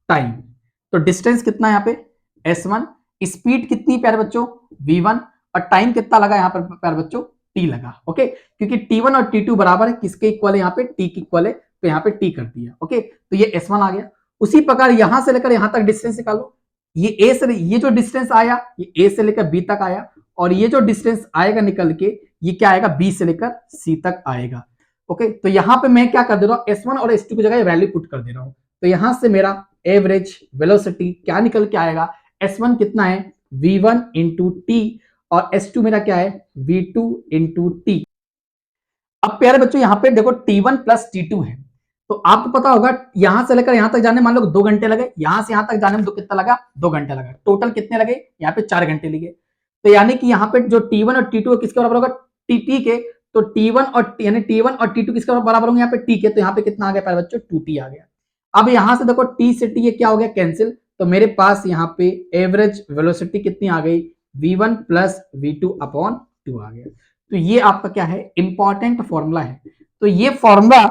time. तो डिस्टेंस कितना है यहाँ पे? S1। स्पीड कितनी प्यारे बच्चों? V1। और टाइम कितना लगा यहाँ पर प्यारे बच्चों? T लगा। ओके, क्योंकि T1 और T2 बराबर है, किसके इक्वल है? यहाँ पे T के इक्वल है, तो यहाँ पे T कर दिया। ओके, तो ये S1 आ गया। उसी प्रकार यहां से लेकर यहां तक डिस्टेंस निकालो। ये जो डिस्टेंस आया, ये A से लेकर B तक आया, और ये जो डिस्टेंस आएगा निकल के, ये क्या आएगा? B से लेकर C तक आएगा। ओके, तो यहां पे मैं क्या कर दे रहा हूं? S1 और S2 की जगह वैल्यू पुट कर दे रहा हूं। तो यहां से मेरा एवरेज वेलोसिटी क्या निकल के आएगा? S1 कितना है? V1 इंटू टी, और S2 मेरा क्या है V2 इंटू टी। अब प्यारे बच्चों यहां पे देखो T1 प्लस T2 है, तो आपको पता होगा यहां से लेकर यहां तक जाने मान लो 2 घंटे लगे, यहां से यहां तक जाने में कितना लगा 2 घंटे लगा, टोटल कितने लगे यहाँ पे 4 घंटे लगे। तो यानी कि यहाँ पे जो T1 और T2 किसके बराबर होगा टी के, तो T1 और यानी T1 और T2 किसके बराबर होंगे यहाँ पे टी के, तो यहाँ पे कितना आ गया प्यारे बच्चों 2T आ गया। अब यहां से देखो T से T ये क्या हो गया कैंसिल, तो मेरे पास यहाँ पे एवरेज वेलोसिटी कितनी आ गई V1 प्लस V2 अपॉन 2 आ गया। तो ये आपका क्या है इंपॉर्टेंट फॉर्मूला है। तो ये फॉर्मूला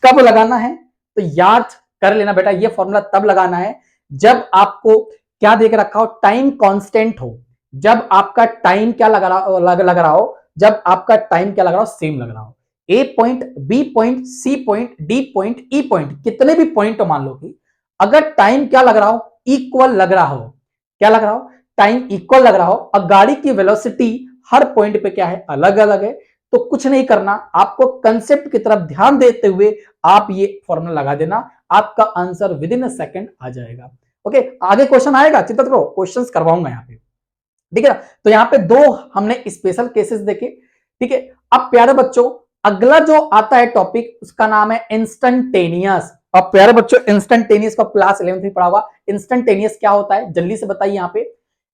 कब लगाना है तो याद कर लेना बेटा, ये फॉर्मूला तब लगाना है जब आपको क्या देख रखा हो टाइम कांस्टेंट हो, जब आपका टाइम क्या लग रहा हो, जब आपका टाइम क्या लग रहा हो सेम लग रहा हो। A point, B point, C point, D point, E point, कितने भी पॉइंट मान लो कि अगर टाइम क्या लग रहा हो इक्वल लग रहा हो, क्या लग रहा हो टाइम इक्वल लग रहा हो और गाड़ी की वेलोसिटी हर पॉइंट पे क्या है अलग अलग है, तो कुछ नहीं करना, आपको कंसेप्ट की तरफ ध्यान देते हुए आप ये फॉर्मूला लगा देना, आपका answer within a second आ जाएगा। ओके, आगे क्वेश्चन आएगा, चिंता करो क्वेश्चंस करवाऊंगा यहाँ पे, ठीक है ना। तो यहाँ पे 2 हमने स्पेशल केसेस देखे, ठीक है। अब प्यारे बच्चों अगला जो आता है टॉपिक उसका नाम है इंस्टेंटेनियस। अब प्यारे बच्चों इंस्टेंटेनियस का क्लास 11th में पढ़ा हुआ, इंस्टेंटेनियस क्या होता है जल्दी से बताइए। यहाँ पे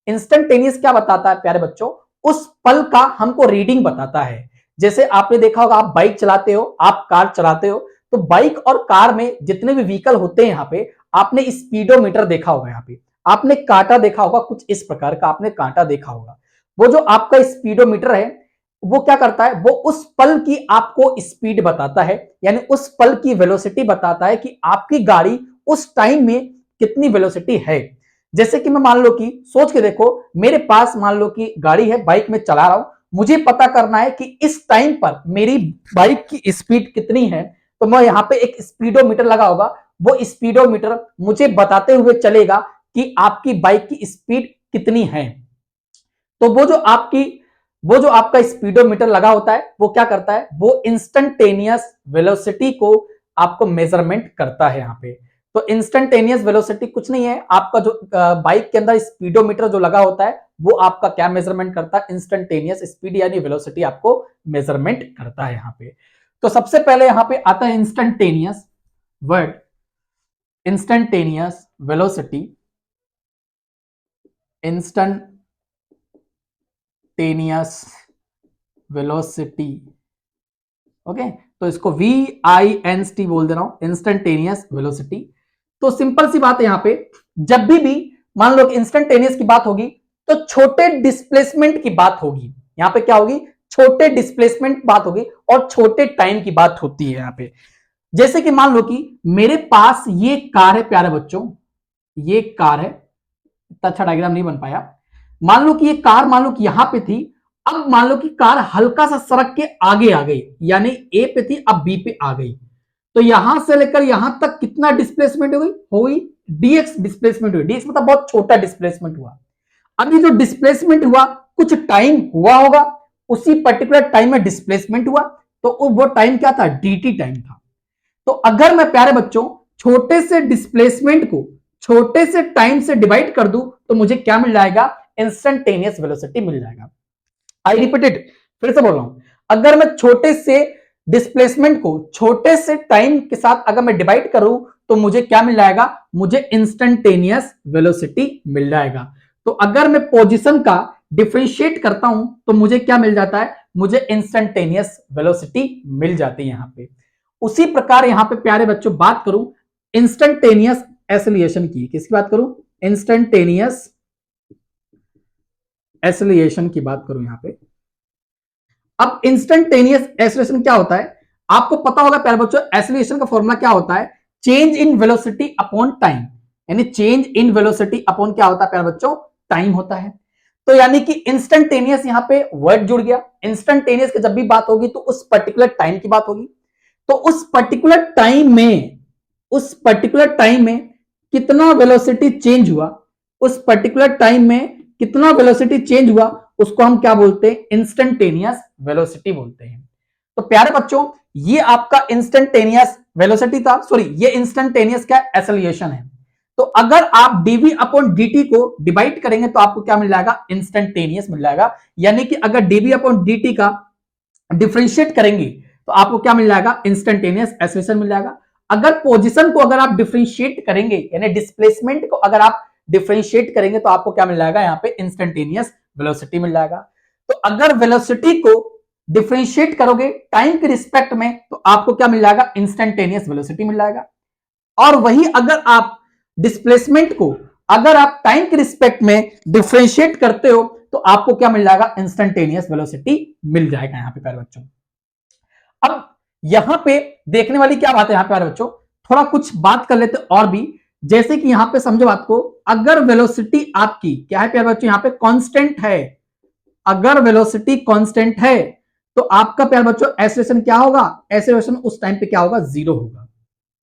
इंस्टेंटेनियस क्या बताता है प्यारे बच्चों, उस पल का हमको रीडिंग बताता है। जैसे आपने देखा होगा आप बाइक चलाते हो, आप कार चलाते हो, तो बाइक और कार में जितने भी व्हीकल होते हैं यहाँ पे आपने स्पीडोमीटर देखा होगा, यहाँ पे आपने कांटा देखा होगा, कुछ इस प्रकार का आपने कांटा देखा होगा। वो जो आपका स्पीडोमीटर है वो क्या करता है, वो उस पल की आपको स्पीड बताता है, यानी उस पल की वेलोसिटी बताता है कि आपकी गाड़ी उस टाइम में कितनी वेलोसिटी है। जैसे कि मैं मान लो कि सोच के देखो मेरे पास मान लो कि गाड़ी है, बाइक में चला रहा हूं, मुझे पता करना है कि इस टाइम पर मेरी बाइक की स्पीड कितनी है, तो मैं यहाँ पे एक स्पीडोमीटर लगा होगा, वो स्पीडोमीटर मुझे बताते हुए चलेगा कि आपकी बाइक की स्पीड कितनी है। तो वो जो आपका स्पीडोमीटर लगा होता है वो क्या करता है, वो इंस्टेंटेनियस वेलोसिटी को आपको मेजरमेंट करता है यहाँ पे। तो इंस्टेंटेनियस वेलोसिटी कुछ नहीं है, आपका जो बाइक के अंदर स्पीडोमीटर जो लगा होता है वो आपका क्या मेजरमेंट करता है, इंस्टेंटेनियस स्पीड यानी वेलोसिटी आपको मेजरमेंट करता है यहाँ पे। तो सबसे पहले यहाँ पे आता है instantaneous word, instantaneous velocity, instantaneous velocity. Okay, तो इसको VINST बोल दे रहा हूं, इंस्टेंटेनियस वेलोसिटी। तो सिंपल सी बात है यहाँ पे, जब भी मान लो कि इंस्टेंटेनियस की बात होगी तो छोटे डिस्प्लेसमेंट की बात होगी, यहाँ पे क्या होगी छोटे डिस्प्लेसमेंट बात होगी और छोटे टाइम की बात होती है यहाँ पे। जैसे कि मान लो कि मेरे पास ये कार है प्यारे बच्चों, ये कार है, इतना अच्छा डायग्राम नहीं बन पाया। मान लो कि ये कार मान लो कि यहां पे थी, अब मान लो कि कार हल्का सा सड़क के आगे आ गई, यानी ए पे थी अब बी पे आ गई, तो यहां से लेकर यहां तक कितना डिस्प्लेसमेंट हो गई डीएक्स डिस्प्लेसमेंट हुई। डीएक्स मतलब बहुत छोटा डिस्प्लेसमेंट हुआ। अब ये जो डिस्प्लेसमेंट हुआ कुछ टाइम हुआ होगा, उसी पर्टिकुलर टाइम में डिस्प्लेसमेंट हुआ, तो वो टाइम क्या था dt टाइम था। तो अगर मैं प्यारे बच्चों छोटे से डिस्प्लेसमेंट को छोटे से टाइम से डिवाइड कर दूं तो मुझे क्या मिल जाएगा, इंस्टेंटेनियस वेलोसिटी मिल जाएगा। आई रिपीट इट, फिर से बोल रहा हूं, अगर मैं छोटे से डिस्प्लेसमेंट को छोटे से टाइम के साथ अगर मैं डिवाइड करूं तो मुझे क्या मिल जाएगा, मुझे इंस्टेंटेनियस वेलोसिटी मिल जाएगा। तो अगर मैं पोजीशन का डिफरेंशिएट करता हूं तो मुझे क्या मिल जाता है, मुझे इंस्टेंटेनियस वेलोसिटी मिल जाती है यहां पे। उसी प्रकार यहां पे प्यारे बच्चों बात करूं इंस्टेंटेनियस एसिलिएशन की, किसकी बात करूं, इंस्टेंटेनियस एसिलिएशन की बात करूं यहां पे। अब इंस्टेंटेनियस एसिलेशन क्या होता है, आपको पता होगा प्यारे बच्चों एसिलेशन का फॉर्मूला क्या होता है, change in velocity upon time, यानी चेंज इन वेलोसिटी अपॉन क्या होता है प्यारे बच्चों, टाइम होता है। तो यानी कि इंस्टेंटेनियस यहां पे वर्ड जुड़ गया, इंस्टेंटेनियस की जब भी बात होगी तो उस पर्टिकुलर टाइम की बात होगी, तो उस पर्टिकुलर टाइम में कितना वेलोसिटी चेंज हुआ, उस पर्टिकुलर टाइम में कितना वेलोसिटी चेंज हुआ उसको हम क्या बोलते हैं, इंस्टेंटेनियस वेलोसिटी बोलते हैं। तो प्यारे बच्चों ये आपका इंस्टेंटेनियस वेलोसिटी था, सॉरी ये इंस्टेंटेनियस क्या एसिलेशन है। तो अगर आप dv अपॉन dt को डिवाइड करेंगे तो आपको क्या मिल जाएगा, इंस्टेंटेनियस मिल जाएगा। यानी कि अगर dv अपॉन dt का डिफरेंशिएट करेंगे तो आपको क्या मिल जाएगा, इंस्टेंटेनियस एक्सेलरेशन मिल जाएगा। अगर पोजीशन को अगर आप डिफरेंशिएट करेंगे, यानी डिस्प्लेसमेंट को अगर आप डिफरेंशिएट करेंगे तो आपको क्या मिल जाएगा, यहाँ पे इंस्टेंटेनियस वेलोसिटी मिल जाएगा। तो अगर वेलोसिटी को डिफरेंशिएट करोगे टाइम के रिस्पेक्ट में तो आपको क्या मिल जाएगा, इंस्टेंटेनियस वेलोसिटी मिल जाएगा। और वही अगर आप डिस्प्लेसमेंट को अगर आप टाइम के रिस्पेक्ट में डिफरेंशिएट करते हो तो आपको क्या मिल जाएगा, इंस्टेंटेनियस वेलोसिटी मिल जाएगा यहाँ पे प्यारे बच्चों। अब यहां पे देखने वाली क्या बात है यहाँ पे प्यारे बच्चों, थोड़ा कुछ बात कर लेते और भी। जैसे कि यहां पे समझो बात को, अगर वेलोसिटी आपकी क्या है प्यारे बच्चों, यहाँ पे कांस्टेंट है, अगर वेलोसिटी कांस्टेंट है तो आपका प्यारे बच्चों एक्सेलरेशन क्या होगा, एक्सेलरेशन उस टाइम पे क्या होगा, जीरो होगा।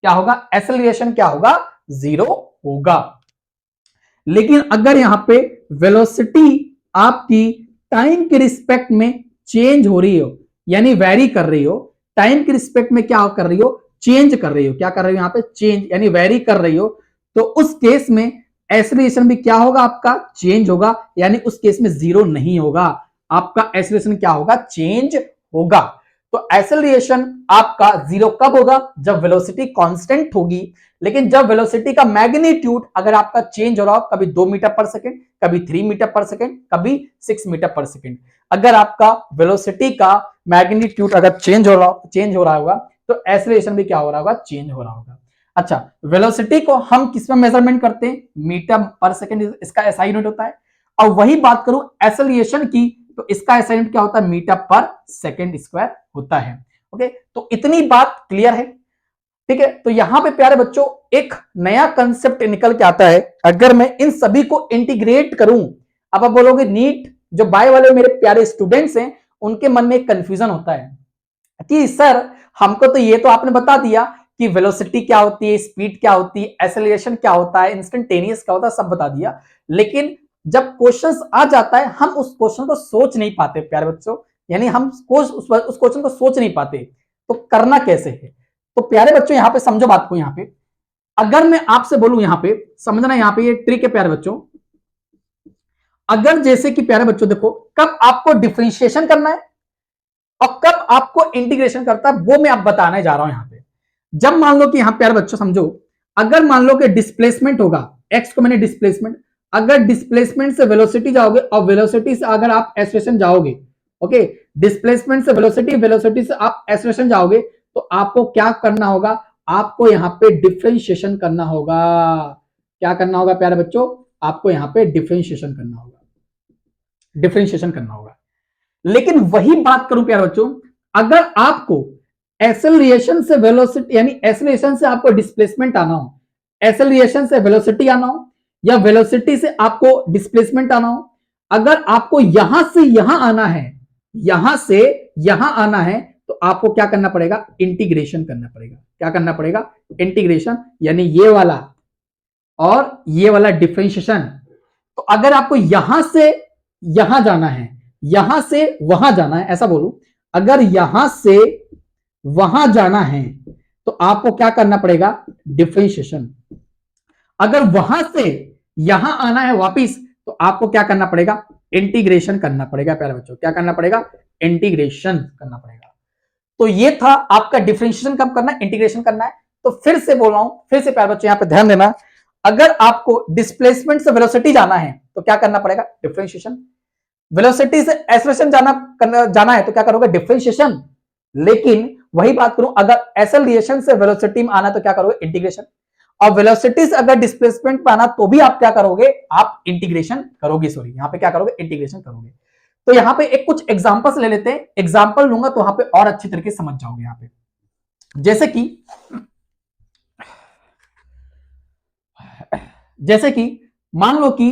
क्या होगा, एक्सेलरेशन क्या होगा, जीरो होगा। लेकिन अगर यहां पे वेलोसिटी आपकी टाइम के रिस्पेक्ट में चेंज हो रही हो, यानी वेरी कर रही हो, टाइम के रिस्पेक्ट में क्या कर रही हो, चेंज कर रही हो, क्या कर रही हो यहां पे, चेंज यानी वेरी कर रही हो, तो उस केस में एक्सेलरेशन भी क्या होगा, आपका चेंज होगा। यानी उस केस में जीरो नहीं होगा, आपका एक्सेलरेशन क्या होगा, चेंज होगा। तो एक्सेलरेशन आपका जीरो कब होगा, जब वेलोसिटी कांस्टेंट होगी। लेकिन जब वेलोसिटी का मैग्नीट्यूड अगर आपका चेंज हो रहा हो, कभी 2 मीटर पर सेकंड, कभी 3 मीटर पर सेकंड, कभी 6 मीटर पर सेकंड, अगर आपका वेलोसिटी का मैग्नीट्यूड अगर चेंज हो रहा होगा तो एक्सेलरेशन भी क्या हो रहा होगा, चेंज हो रहा होगा। अच्छा, वेलोसिटी को हम किस में मेजरमेंट करते हैं, मीटर पर सेकंड, इसका एसआई यूनिट होता है। और वही बात करूं एक्सेलरेशन की तो इसका एसआई यूनिट क्या होता है, मीटर पर सेकंड स्क्वायर होता है। ओके, तो इतनी बात क्लियर है, ठीक है। तो यहां पे प्यारे बच्चों एक नया कंसेप्ट निकल के आता है, अगर मैं इन सभी को इंटीग्रेट करूं। अब आप बोलोगे नीट जो बाय वाले मेरे प्यारे स्टूडेंट्स हैं उनके मन में एक कंफ्यूजन होता है कि सर हमको तो ये तो आपने बता दिया कि वेलोसिटी क्या होती है, स्पीड क्या होती है, एक्सेलरेशन क्या होता है, इंस्टेंटेनियस क्या होता है, सब बता दिया। लेकिन जब क्वेश्चंस आ जाता है हम उस क्वेश्चन को सोच नहीं पाते प्यारे बच्चों, यानी हम उस क्वेश्चन को सोच नहीं पाते, तो करना कैसे है। तो प्यारे बच्चों यहां पे समझो बात को, यहां पे अगर मैं आपसे बोलूं, यहां पे समझना, यहां पे ये ट्रिक है प्यारे बच्चों। अगर जैसे कि प्यारे बच्चों देखो, कब आपको डिफरेंशिएशन करना है और कब आपको इंटीग्रेशन करता है, वो मैं आप बताने जा रहा हूं यहां पे। जब मान लो कि यहां प्यारे बच्चों समझो, अगर मान लो कि डिस्प्लेसमेंट होगा, एक्स को मैंने डिस्प्लेसमेंट, अगर डिस्प्लेसमेंट से वेलोसिटी जाओगे और वेलोसिटी से अगर आप एक्सेलरेशन जाओगे, ओके, डिस्प्लेसमेंट से वेलोसिटी, वेलोसिटी से आप एक्सेलरेशन जाओगे, तो आपको क्या करना होगा, आपको यहां पे डिफरेंशिएशन करना होगा। क्या करना होगा प्यारे बच्चों, आपको यहां पे डिफरेंशिएशन करना होगा, डिफरेंशिएशन करना होगा। लेकिन वही बात करूं प्यारे बच्चों, अगर आपको एक्सेलरेशन से वेलोसिटी, यानी एक्सेलरेशन से आपको डिस्प्लेसमेंट आना हो, एक्सेलरेशन से वेलोसिटी आना हो, या वेलोसिटी से आपको डिस्प्लेसमेंट आना हो, अगर आपको यहां से यहां आना है, यहां से यहां आना है, तो आपको क्या करना पड़ेगा, इंटीग्रेशन करना पड़ेगा। क्या करना पड़ेगा, इंटीग्रेशन, यानी ये वाला और ये वाला डिफरेंशिएशन। तो अगर आपको यहां से यहां जाना है, यहां से वहां जाना है, ऐसा बोलूं, अगर यहां से वहां जाना है तो आपको क्या करना पड़ेगा, डिफरेंशिएशन। अगर वहां से यहां आना है वापिस तो आपको क्या करना पड़ेगा, इंटीग्रेशन करना पड़ेगा। प्यारे बच्चों क्या करना पड़ेगा, इंटीग्रेशन करना पड़ेगा। तो ये था आपका डिफरेंशिएशन कब करना है, इंटीग्रेशन करना है। तो फिर से बोल रहा हूं, फिर से प्यारे बच्चों यहां पे ध्यान देना, अगर आपको डिस्प्लेसमेंट से वेलोसिटी जाना है तो क्या करना पड़ेगा, डिफरेंशिएशन। वेलोसिटी से एक्सेलरेशन जाना है तो क्या करोगे, डिफरेंशिएशन। लेकिन वही बात करूं, अगर एक्सेलरेशन से वेलोसिटी में आना तो क्या करोगे, इंटीग्रेशन। और वेलोसिटी से अगर डिस्प्लेसमेंट पे आना तो भी आप क्या करोगे, आप इंटीग्रेशन करोगे, सॉरी यहां पे क्या करोगे, इंटीग्रेशन करोगे। तो यहां पे एक कुछ एग्जांपल्स ले लेते हैं, एग्जांपल लूंगा तो वहां पे और अच्छी तरीके से समझ जाओगे। यहां पे जैसे कि मान लो कि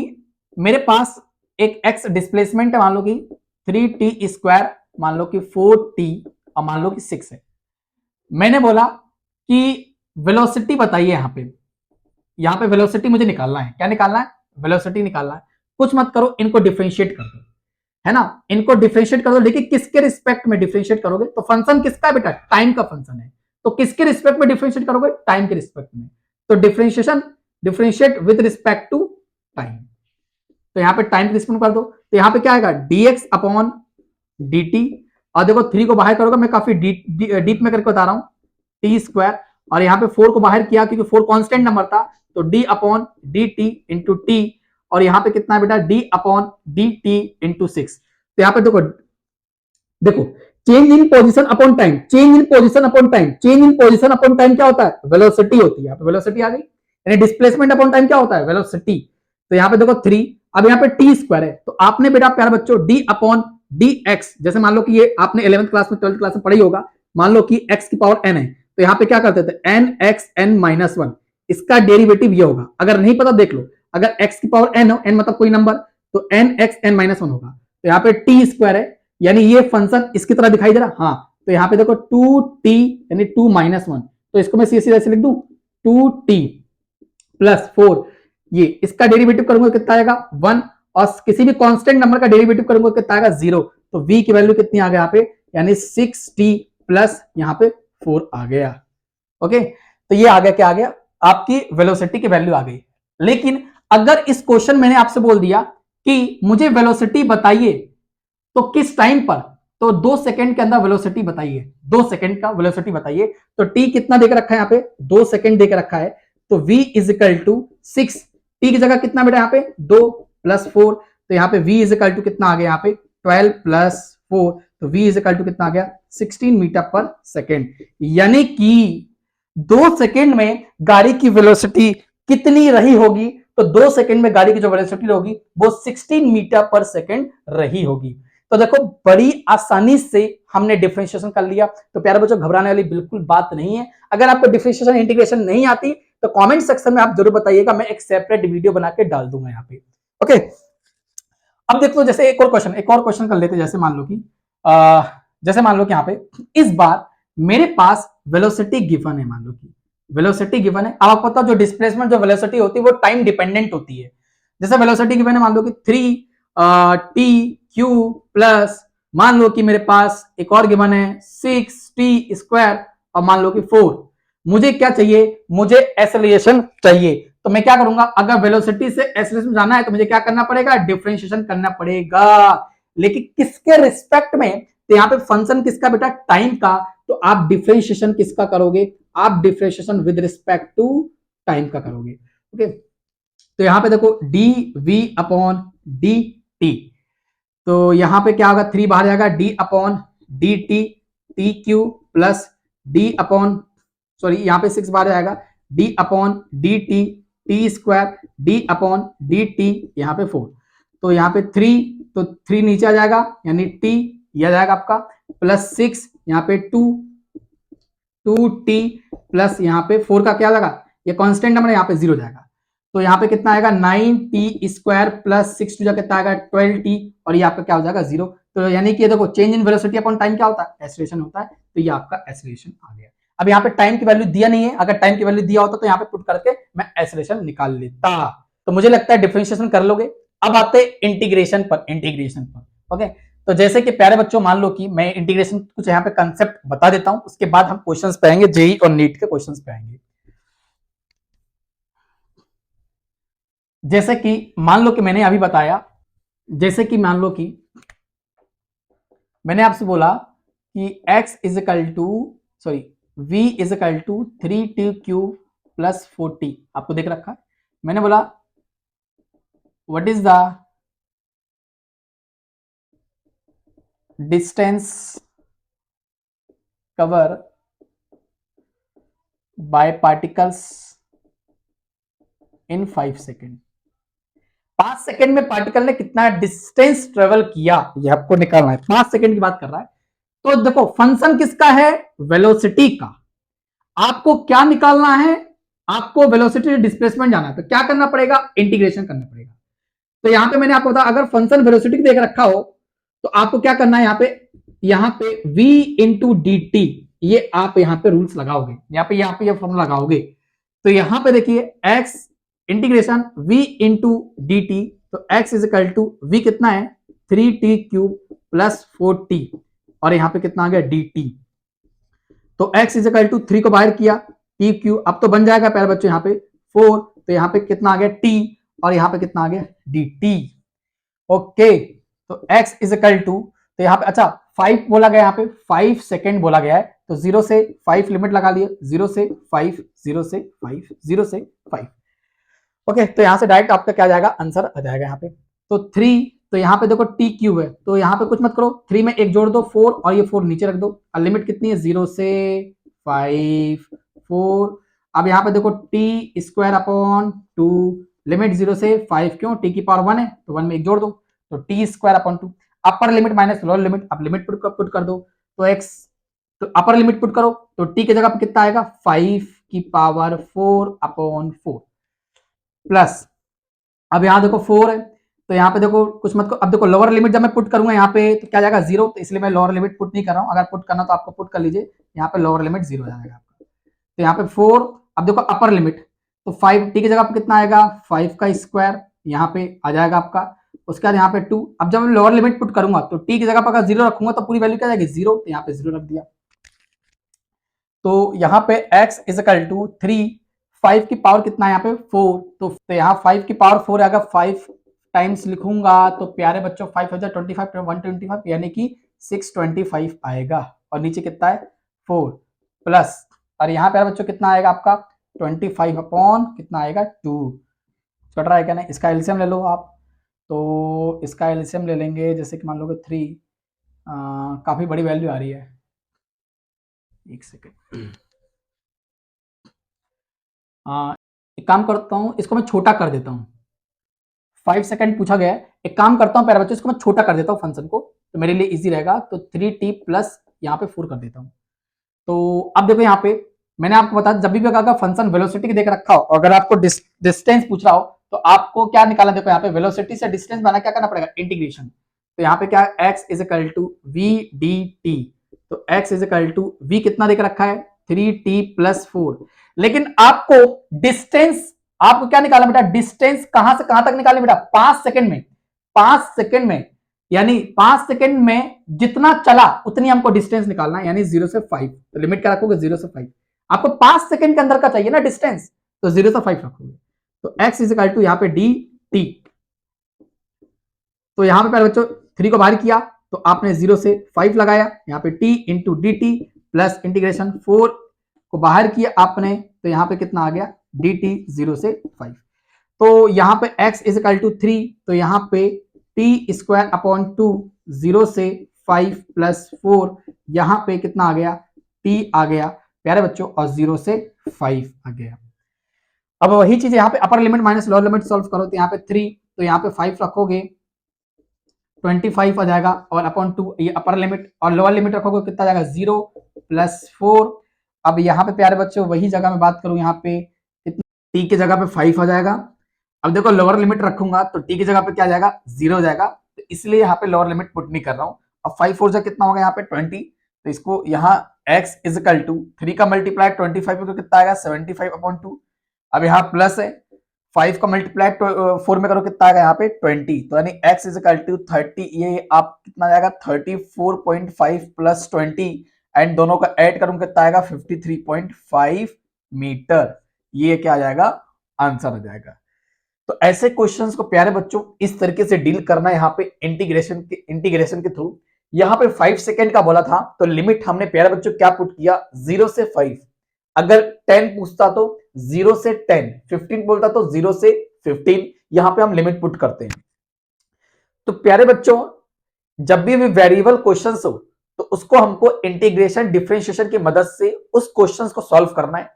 मेरे पास एक एक्स डिस्प्लेसमेंट है, मान लो कि 3t स्क्वायर, मान लो कि 4t और मान लो कि 6 है। मैंने बोला कि वेलोसिटी बताइए, यहां पे वेलोसिटी मुझे निकालना है। क्या निकालना है, वेलोसिटी निकालना है। कुछ मत करो, इनको डिफरेंशिएट कर दो, है ना, इनको डिफरेंशिएट कर दो। लेकिन किसके रिस्पेक्ट में डिफरेंशिएट करोगे, तो फंक्शन किसका है बेटा, टाइम का फंक्शन है, तो किसके रिस्पेक्ट में डिफरेंशिएट करोगे, टाइम के रिस्पेक्ट में। तो differentiation differentiate with respect to time. तो यहाँ पे टाइम रिस्पेक्ट कर दो, तो यहाँ पे क्या आएगा dx अपॉन dt, और देखो 3 को बाहर करोगे, मैं काफी डीप में करके बता रहा हूं, टी स्क्वायर, और यहाँ पे 4 को बाहर किया क्योंकि 4 कांस्टेंट नंबर था, तो d upon d T into T, और यहाँ पे कितना है बेटा d upon d T into 6। तो यहाँ पे देखो देखो change in position upon time, change in position upon time, change in position upon time क्या होता है, वेलोसिटी होती है। यहाँ पे वेलोसिटी आ गई, यानी डिस्प्लेसमेंट अपॉन टाइम क्या होता है, वेलोसिटी। तो यहाँ पे देखो 3, अब यहाँ पे टी स्क्वायर है, तो आपने बेटा प्यारे बच्चों डी अपॉन डी एक्स, जैसे मान लो कि ये आपने 11th क्लास में 12th क्लास में पढ़ी होगा, मान लो कि x की पावर n है, तो यहाँ पे क्या करते थे n x n minus one, इसका डेरिवेटिव ये होगा, अगर नहीं पता देख लो, अगर x की पावर n हो, n मतलब कोई नंबर, तो n x n minus one होगा। तो यहाँ पे टी स्क्वायर है, यानी ये फंक्शन इसकी तरह दिखाई दे रहा, हाँ, तो यहाँ पे देखो 2t यानी 2 माइनस वन, तो इसको मैं सीधे ऐसे लिख दूं 2t प्लस 4, ये इसका डेरिवेटिव करूंगा कितना आएगा 1, और किसी भी कांस्टेंट नंबर का डेरिवेटिव करूंगा कितना आएगा 0, तो v की वैल्यू कितनी आ गई यहाँ पे, यानी 6t प्लस यहाँ पे 4 आ गया। ओके, तो ये आ गया, क्या आ गया, आपकी वेलोसिटी की वैल्यू आ गई। लेकिन अगर इस क्वेश्चन मैंने आपसे बोल दिया कि मुझे वेलोसिटी बताइए, तो किस टाइम पर, तो 2 सेकंड के अंदर वेलोसिटी बताइए, 2 सेकंड का वेलोसिटी बताइए, तो t कितना देकर रखा है यहाँ पे 2 सेकंड देकर रखा है, तो v is equal to 6, t की जगह कितना बेटा यहाँ पे 2 प्लस 4, तो यहाँ पे v इज इक्वल टू कितना आ गया यहाँ पे 12 प्लस 4, तो v इज इक्वल टू कितना आ गया 16 मीटर पर सेकेंड, यानी कि 2 सेकंड में गाड़ी की वेलोसिटी कितनी रही होगी, तो 2 सेकंड में गाड़ी की जो वेलोसिटी होगी वो 16 मीटर पर सेकंड रही होगी। तो देखो बड़ी आसानी से हमने डिफरेंशिएशन कर लिया। तो प्यारे बच्चों घबराने वाली बिल्कुल बात नहीं है, अगर आपको डिफरेंशिएशन इंटीग्रेशन नहीं आती तो कमेंट सेक्शन में आप जरूर बताइएगा, मैं एक सेपरेट वीडियो बना के डाल दूंगा यहाँ पे। ओके, अब देखो जैसे एक और क्वेश्चन कर लेते, जैसे मान लो कि यहाँ पे इस बार मेरे पास वेलोसिटी गिवन है, मान लो कि वेलोसिटी गिवन है। अब आपको पता जो डिस्प्लेसमेंट जो वेलोसिटी होती है वो टाइम डिपेंडेंट होती है। जैसे वेलोसिटी गिवन है, मान लो कि 3t क्यू प्लस, मान लो कि मेरे पास एक और गिवन है 6t स्क्वायर, और मान लो कि 4, मुझे क्या चाहिए, मुझे एक्सेलरेशन चाहिए। तो मैं क्या करूंगा, अगर वेलोसिटी से एक्सेलरेशन जाना है तो मुझे क्या करना पड़ेगा, डिफरेंशिएशन करना पड़ेगा, लेकिन किसके रिस्पेक्ट में, तो यहाँ पे फंक्शन किसका बेटा, टाइम का, तो आप डिफरेंशिएशन किसका करोगे, आप differentiation with respect to time का करोगे। ओके, तो यहां पे देखो d v upon d t, तो यहां पे क्या होगा 3 बाहर जाएगा, d upon d t t cube plus d upon, sorry यहाँ पे 6 बाहर जाएगा, d upon d t t square d upon d t, यहाँ पे 4, तो यहाँ पे 3, तो 3 नीचे आ जाएगा, यानी टी यह जाएगा आपका प्लस 6, यहाँ पे 2t प्लस यहाँ पे 4 का क्या लगा, ये कांस्टेंट नंबर है, यहाँ पे 0 जाएगा, तो यहाँ पे कितना आएगा 9t स्क्वायर प्लस 6 टू कितना आएगा 12t, और ये आपका क्या हो जाएगा 0। तो यानी कि देखो change in velocity upon time क्या होता है, एक्सेलरेशन होता है, तो ये आपका एक्सेलरेशन आ गया। अब यहाँ पे टाइम की वैल्यू दिया नहीं है, अगर टाइम की वैल्यू दिया होता तो यहाँ पे पुट करके मैं एक्सेलरेशन निकाल लेता। तो मुझे लगता है डिफरेंशिएशन कर लोगे। अब आते इंटीग्रेशन पर, ओके, तो जैसे कि प्यारे बच्चों मान लो कि मैं इंटीग्रेशन कुछ यहाँ पे कंसेप्ट बता देता हूं, उसके बाद हम क्वेश्चंस पे आएंगे, जेई और नीट के क्वेश्चंस पे आएंगे। जैसे कि मान लो कि मैंने अभी बताया, जैसे कि मान लो कि मैंने आपसे बोला कि x is equal to, sorry v is equal to 3t³ plus 4t, आपको देख रखा है, मैंने बोला what is the distance cover by particles in 5 second, 5 second में पार्टिकल ने कितना डिस्टेंस ट्रेवल किया, ये आपको निकालना है, 5 सेकेंड की बात कर रहा है। तो देखो फंक्शन किसका है, वेलोसिटी का, आपको क्या निकालना है, आपको वेलोसिटी डिस्प्लेसमेंट जाना है, तो क्या करना पड़ेगा, इंटीग्रेशन करना पड़ेगा। तो यहां पे मैंने आपको बताया अगर फंक्शन वेलोसिटी देख रखा हो तो आपको क्या करना है, यहाँ पे v इंटू डी टी, ये आप यहाँ पे रूल्स लगाओगे, यहाँ पे ये फॉर्मूला लगाओगे, तो यहाँ पे देखिए x integration v into d t, तो x is equal to v कितना है 3t³ प्लस 4t, और यहाँ पे कितना आ गया dt, तो x इज इक्वल टू 3 को बाहर किया t क्यू, अब तो बन जाएगा प्यारे बच्चों यहाँ पे 4, तो यहाँ पे कितना आ गया t और यहाँ पे कितना आ गया dt। ओके, तो x इज इक्वल टू, तो यहाँ पे अच्छा 5 बोला गया, यहाँ पे 5 सेकेंड बोला गया है, तो 0 से 5 लिमिट लगा लिए, 0 से 5, 0 से 5, 0 से 5। ओके, तो यहाँ से डायरेक्ट आपका क्या आ जाएगा, आंसर आ जाएगा यहाँ पे। तो 3, तो यहाँ पे देखो टी क्यूब है, तो यहाँ पे कुछ मत करो, 3 में एक जोड़ दो 4 और ये 4 नीचे रख दो। और लिमिट कितनी है, 0 से 5, 4। अब यहाँ पे देखो टी स्क्वायर अपॉन 2, लिमिट 0 से 5, क्यों, टी की पावर 1 है तो 1 में एक जोड़ दो, तो T square upon 2। Upper limit minus lower limit, अब लिमिट पुट कर दो, तो एक्स, तो अपर लिमिट पुट करो, तो टी की जगह पे कितना आएगा, 5 की पावर 4 अपॉन 4 प्लस, अब यहाँ देखो 4 है, तो यहाँ पे देखो कुछ मत को, अब देखो लोअर लिमिट जब मैं पुट करूंगा यहाँ पे तो क्या जाएगा 0, तो इसलिए मैं लोअर लिमिट पुट नहीं कर रहा हूँ, अगर पुट करना तो आपको पुट कर लीजिए, यहाँ पे लोअर लिमिट 0 जाएगा आपका, तो यहाँ पे 4। अब देखो अपर लिमिट, तो 5 टी की जगह पे कितना आएगा, 5 का स्क्वायर यहाँ पे आ जाएगा आपका, उसके बाद यहाँ पे 2। अब जब मैं लोअर लिमिट पुट करूंगा तो टी की जगह पर अगर 0 रखूंगा तो पूरी वैल्यू क्या जाएगी 0, तो यहाँ पे 0 रख दिया। तो यहाँ पे x इज इक्वल टू 3, 5 की पावर कितना है यहाँ पे 4, तो यहाँ 5 की पावर 4 है, अगर 5 टाइम्स लिखूंगा तो प्यारे बच्चों 5 हो जाए 25, 125 यानी कि 625 आएगा, और नीचे कितना है 4 प्लस, और यहाँ प्यारे बच्चों कितना आएगा आपका 25 अपॉन कितना आएगा 2। कट रहा है क्या, नहीं, इसका एलसीएम ले लो आप, तो इसका एलसीएम ले लेंगे, जैसे कि मान लो कि 3, काफी बड़ी वैल्यू आ रही है, एक सेकेंड, एक काम करता हूं, इसको मैं छोटा कर देता हूं, 5 सेकंड पूछा गया है, एक काम करता हूं प्यारे बच्चों, इसको मैं छोटा कर देता हूं फंक्शन को, तो मेरे लिए इजी रहेगा, तो 3t प्लस यहाँ पे 4 कर देता हूं। तो अब देखो यहाँ पे मैंने आपको बताया, जब भी अगर फंक्शन वेलोसिटी देख रखा हो, अगर आपको डिस्टेंस पूछ रहा हो, तो आपको क्या निकालना, देखो यहाँ पे वेलोसिटी से डिस्टेंस बनाना क्या करना पड़ेगा, इंटीग्रेशन। तो यहाँ पे क्या है, x is equal to v d t, तो x is equal to v कितना देख रखा है 3t प्लस 4, लेकिन आपको डिस्टेंस, आपको क्या निकालना बेटा, डिस्टेंस कहां से कहां तक निकालना बेटा, 5 सेकंड में, 5 सेकंड में, यानी 5 सेकंड में जितना चला उतनी हमको डिस्टेंस निकालना है, यानी 0 से 5, तो लिमिट क्या रखोगे 0 से 5, आपको 5 सेकंड के अंदर का चाहिए ना डिस्टेंस, तो 0 से 5 रखोगे, तो x इज इक्वल टू यहाँ पे डी टी, तो यहां पे पहले बच्चों 3 को बाहर किया तो आपने 0 से 5 लगाया, यहाँ पे t into d T plus integration 4 को बाहर किया आपने, तो यहाँ पे कितना आ गया dt 0 से 5, तो यहाँ पे x इज इक्वल टू 3, तो यहाँ पे टी स्क्वायर अपॉन 2, 0 से 5 प्लस 4, यहाँ पे कितना आ गया t आ गया प्यारे बच्चों, और 0 से 5 आ गया। अब वही चीज यहाँ पे upper limit minus lower limit solve करो, तो यहाँ पे 3, तो यहाँ पे 5 रखोगे 25 आ जाएगा, और अपॉन 2 ये अपर लिमिट, और लोअर लिमिट रखोगे कितना आ जाएगा 0 प्लस 4। अब यहाँ पे प्यारे बच्चों वही जगह में बात करूं, यहाँ पे कितना, t की जगह पे 5 आ जाएगा, अब देखो लोअर लिमिट रखूंगा तो t की जगह पे क्या आ जाएगा 0 हो जाएगा, तो इसलिए यहाँ पे लोअर लिमिट पुट नहीं कर रहा हूँ। अब 5 4 जा कितना होगा यहाँ पे 20, तो इसको यहाँ x इज इक्वल टू 3 का मल्टीप्लाई 25 पे कितना आएगा 75 अपॉन 2, अब यहाँ प्लस है 5 का मल्टीप्लाई 4 में करो कितना आएगा यहाँ पे 20, तो यानी x इज इक्वल टू 30, ये आप कितना जाएगा 34.5 प्लस 20, एंड दोनों का ऐड करूं कितना आएगा 53.5 मीटर, ये क्या आ जाएगा आंसर आ जाएगा। तो ऐसे क्वेश्चंस को प्यारे बच्चों इस तरीके से डील करना है, यहाँ पे इंटीग्रेशन के थ्रू। यहाँ पे 5 सेकेंड का बोला था, तो लिमिट हमने प्यारे बच्चों क्या पुट किया 0 से 5, अगर 10 पूछता तो 0 से 10, 15 बोलता तो 0 से 15, यहां पे हम लिमिट पुट करते हैं। तो प्यारे बच्चों जब भी वेरिएबल क्वेश्चंस हो तो उसको हमको इंटीग्रेशन डिफरेंशिएशन की मदद से उस क्वेश्चंस को सॉल्व करना है,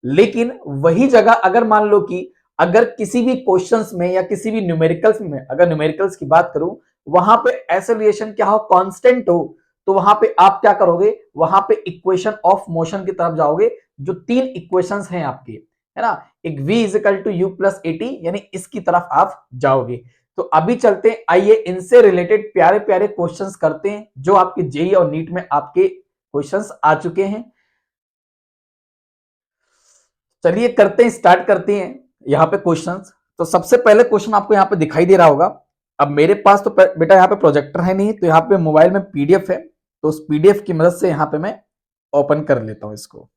लेकिन वही जगह अगर मान लो कि अगर किसी भी क्वेश्चंस में या किसी भी न्यूमेरिकल्स में, अगर न्यूमेरिकल्स की बात करूं वहां पे एक्सेलरेशन क्या हो कांस्टेंट हो, तो वहां पे आप क्या करोगे, वहां पे इक्वेशन ऑफ मोशन की तरफ जाओगे, जो 3 इक्वेशंस हैं आपके, है ना, एक v is equal to u plus a t, यानी इसकी तरफ आप जाओगे। तो अभी चलते हैं, आइए इनसे रिलेटेड प्यारे प्यारे क्वेश्चंस करते हैं जो आपके जेई और नीट में आपके क्वेश्चंस आ चुके हैं। चलिए करते हैं, स्टार्ट करते हैं यहाँ पे क्वेश्चंस। तो सबसे पहले क्वेश्चन आपको यहाँ पे दिखाई दे रहा होगा। अब मेरे पास तो बेटा यहाँ पे प्रोजेक्टर है नहीं, तो यहाँ पे मोबाइल में पीडीएफ है, तो उस पीडीएफ की मदद से यहाँ पे मैं ओपन कर लेता हूं इसको।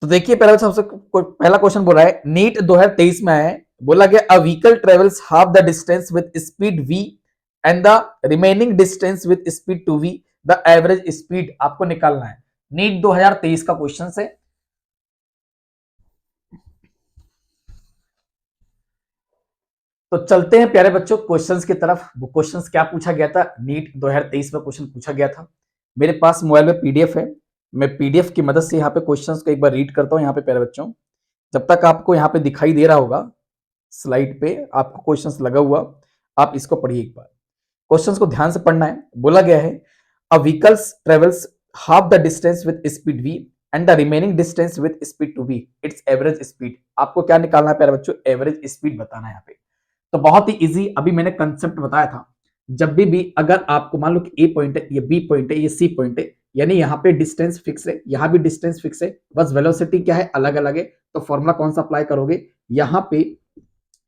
तो देखिए पहला सबसे पहला क्वेश्चन बोल रहा है, नीट 2023 में आया है, बोला गया a vehicle travels half the distance with speed v and the remaining distance with speed 2v, the average speed आपको निकालना है। नीट 2023 का क्वेश्चन है। तो चलते हैं प्यारे बच्चों क्वेश्चंस की तरफ। वो क्वेश्चंस क्या पूछा गया था, नीट 2023 में क्वेश्चन पूछा गया था। मेरे पास मोबाइल में पीडीएफ है, मैं पीडीएफ की मदद से यहाँ पे क्वेश्चंस को एक बार रीड करता हूँ। यहाँ पे प्यारे बच्चों, जब तक आपको यहाँ पे दिखाई दे रहा होगा स्लाइड पे आपको क्वेश्चंस लगा हुआ, आप इसको पढ़िए एक बार। क्वेश्चंस को ध्यान से पढ़ना है। बोला गया है a vehicles travels half the distance with speed v and the remaining distance with speed 2v, its average speed. आपको क्या निकालना है प्यारे बच्चों, एवरेज स्पीड बताना है यहाँ पे। तो बहुत ही इजी, अभी मैंने कंसेप्ट बताया था। जब भी अगर आपको मान लो कि ए पॉइंट है, ये बी पॉइंट है, ये सी पॉइंट है, यानी यहाँ पे डिस्टेंस फिक्स है, यहाँ भी डिस्टेंस फिक्स है, बस वेलोसिटी क्या है, अलग अलग है। तो फॉर्मूला कौन सा अप्लाई करोगे, यहाँ पे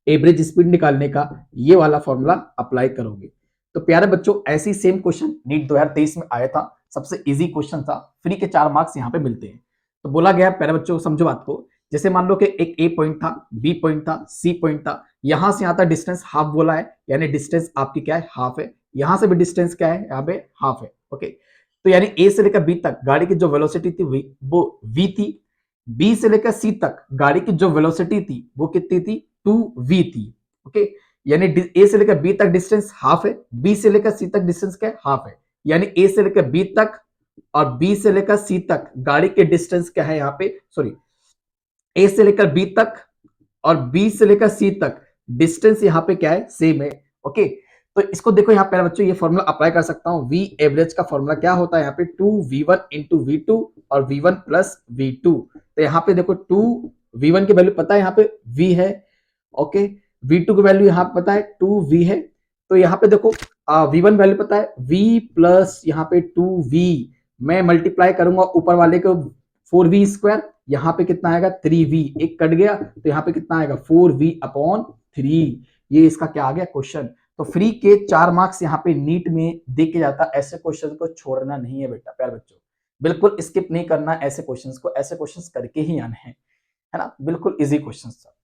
एवरेज स्पीड निकालने का ये वाला फॉर्मूला अप्लाई करोगे। तो प्यारे बच्चों ऐसी सेम क्वेश्चन नीट 2023 में आया था, सबसे इजी क्वेश्चन था, फ्री के 4 मार्क्स यहाँ पे मिलते हैं। तो बोला गया प्यारे बच्चों समझो बात को, जैसे मान लो कि एक ए पॉइंट था, बी पॉइंट था, सी पॉइंट था, यहां से यहां तक डिस्टेंस हाफ बोला है, यानी डिस्टेंस आपकी क्या है, हाफ है। यहां से भी डिस्टेंस क्या है, यहाँ पे हाफ है। ओके, तो यानी ए से लेकर बी तक गाड़ी की जो वेलोसिटी थी वो v थी। बी से लेकर सी तक गाड़ी की जो वेलोसिटी थी वो कितनी थी, 2v थी। ओके, यानी ए से लेकर बी तक डिस्टेंस हाफ है, बी से लेकर सी तक डिस्टेंस क्या है, हाफ है। यानी ए से लेकर बी तक और बी से लेकर सी तक गाड़ी के डिस्टेंस क्या है, यहाँ पे सॉरी, ए से लेकर बी तक और बी से लेकर सी तक डिस्टेंस यहाँ पे क्या है, सेम है। ओके, तो इसको देखो यहाँ पे बच्चों, ये फॉर्मूला अप्लाई कर सकता हूं। वी एवरेज का फॉर्मूला क्या होता है, यहाँ पे 2v1 इंटू v2 और v1 प्लस v2। तो यहाँ पे देखो 2v1 की वैल्यू पता है, यहाँ पे v है। ओके, v2 की वैल्यू यहाँ पे पता है 2v है। तो यहाँ पे देखो v1 वैल्यू पता है v प्लस यहाँ पे 2v, मैं मल्टीप्लाई करूंगा ऊपर वाले को 4v स्क्वायर, यहाँ पे कितना आएगा 3v, एक कट गया तो यहाँ पे कितना आएगा 4v अपॉन 3। ये इसका क्या आ गया क्वेश्चन। तो फ्री के 4 मार्क्स यहाँ पे नीट में दे के जाता, ऐसे क्वेश्चन को छोड़ना नहीं है बेटा, प्यारे बच्चों बिल्कुल स्किप नहीं करना ऐसे क्वेश्चंस को, ऐसे क्वेश्चंस करके ही आने हैं, है ना, बिल्कुल इजी क्वेश्चंस था।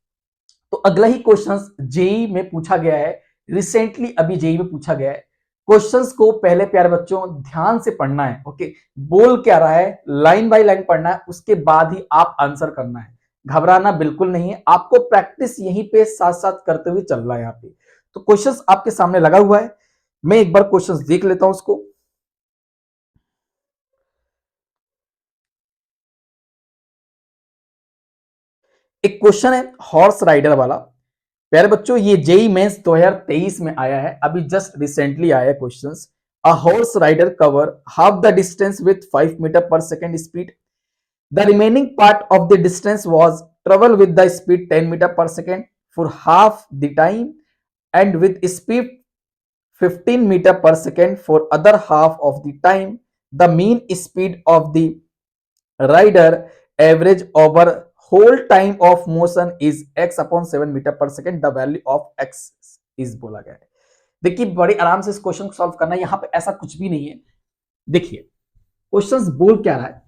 तो अगला ही क्वेश्चंस जेई में पूछा गया है, रिसेंटली अभी जेई में पूछा गया है। क्वेश्चंस को पहले प्यारे बच्चों ध्यान से पढ़ना है। ओके, बोल क्या रहा है लाइन बाय लाइन पढ़ना है, उसके बाद ही आप आंसर करना है। घबराना बिल्कुल नहीं है, आपको प्रैक्टिस यहीं पे साथ साथ करते हुए चल रहा है यहाँ पे। तो क्वेश्चंस आपके सामने लगा हुआ है, मैं एक बार क्वेश्चंस देख लेता हूं उसको। एक क्वेश्चन है हॉर्स राइडर वाला। प्यारे बच्चों ये जेई मेंस 2023 में आया है, अभी जस्ट रिसेंटली आया है questions. A horse rider cover half the distance with 5 metre per second speed, the remaining part of the distance was travel with the speed 10 metre per second for half the time and with speed 15 metre per second for other half of the time, the mean speed of the rider average over whole time of motion is x upon 7 metre per second, the value of x is बोला गया है। देखिए बड़े आराम से इस question को solve करना है, यहां पे ऐसा कुछ भी नहीं है। देखिए क्वेश्चंस बोल क्या रहा है,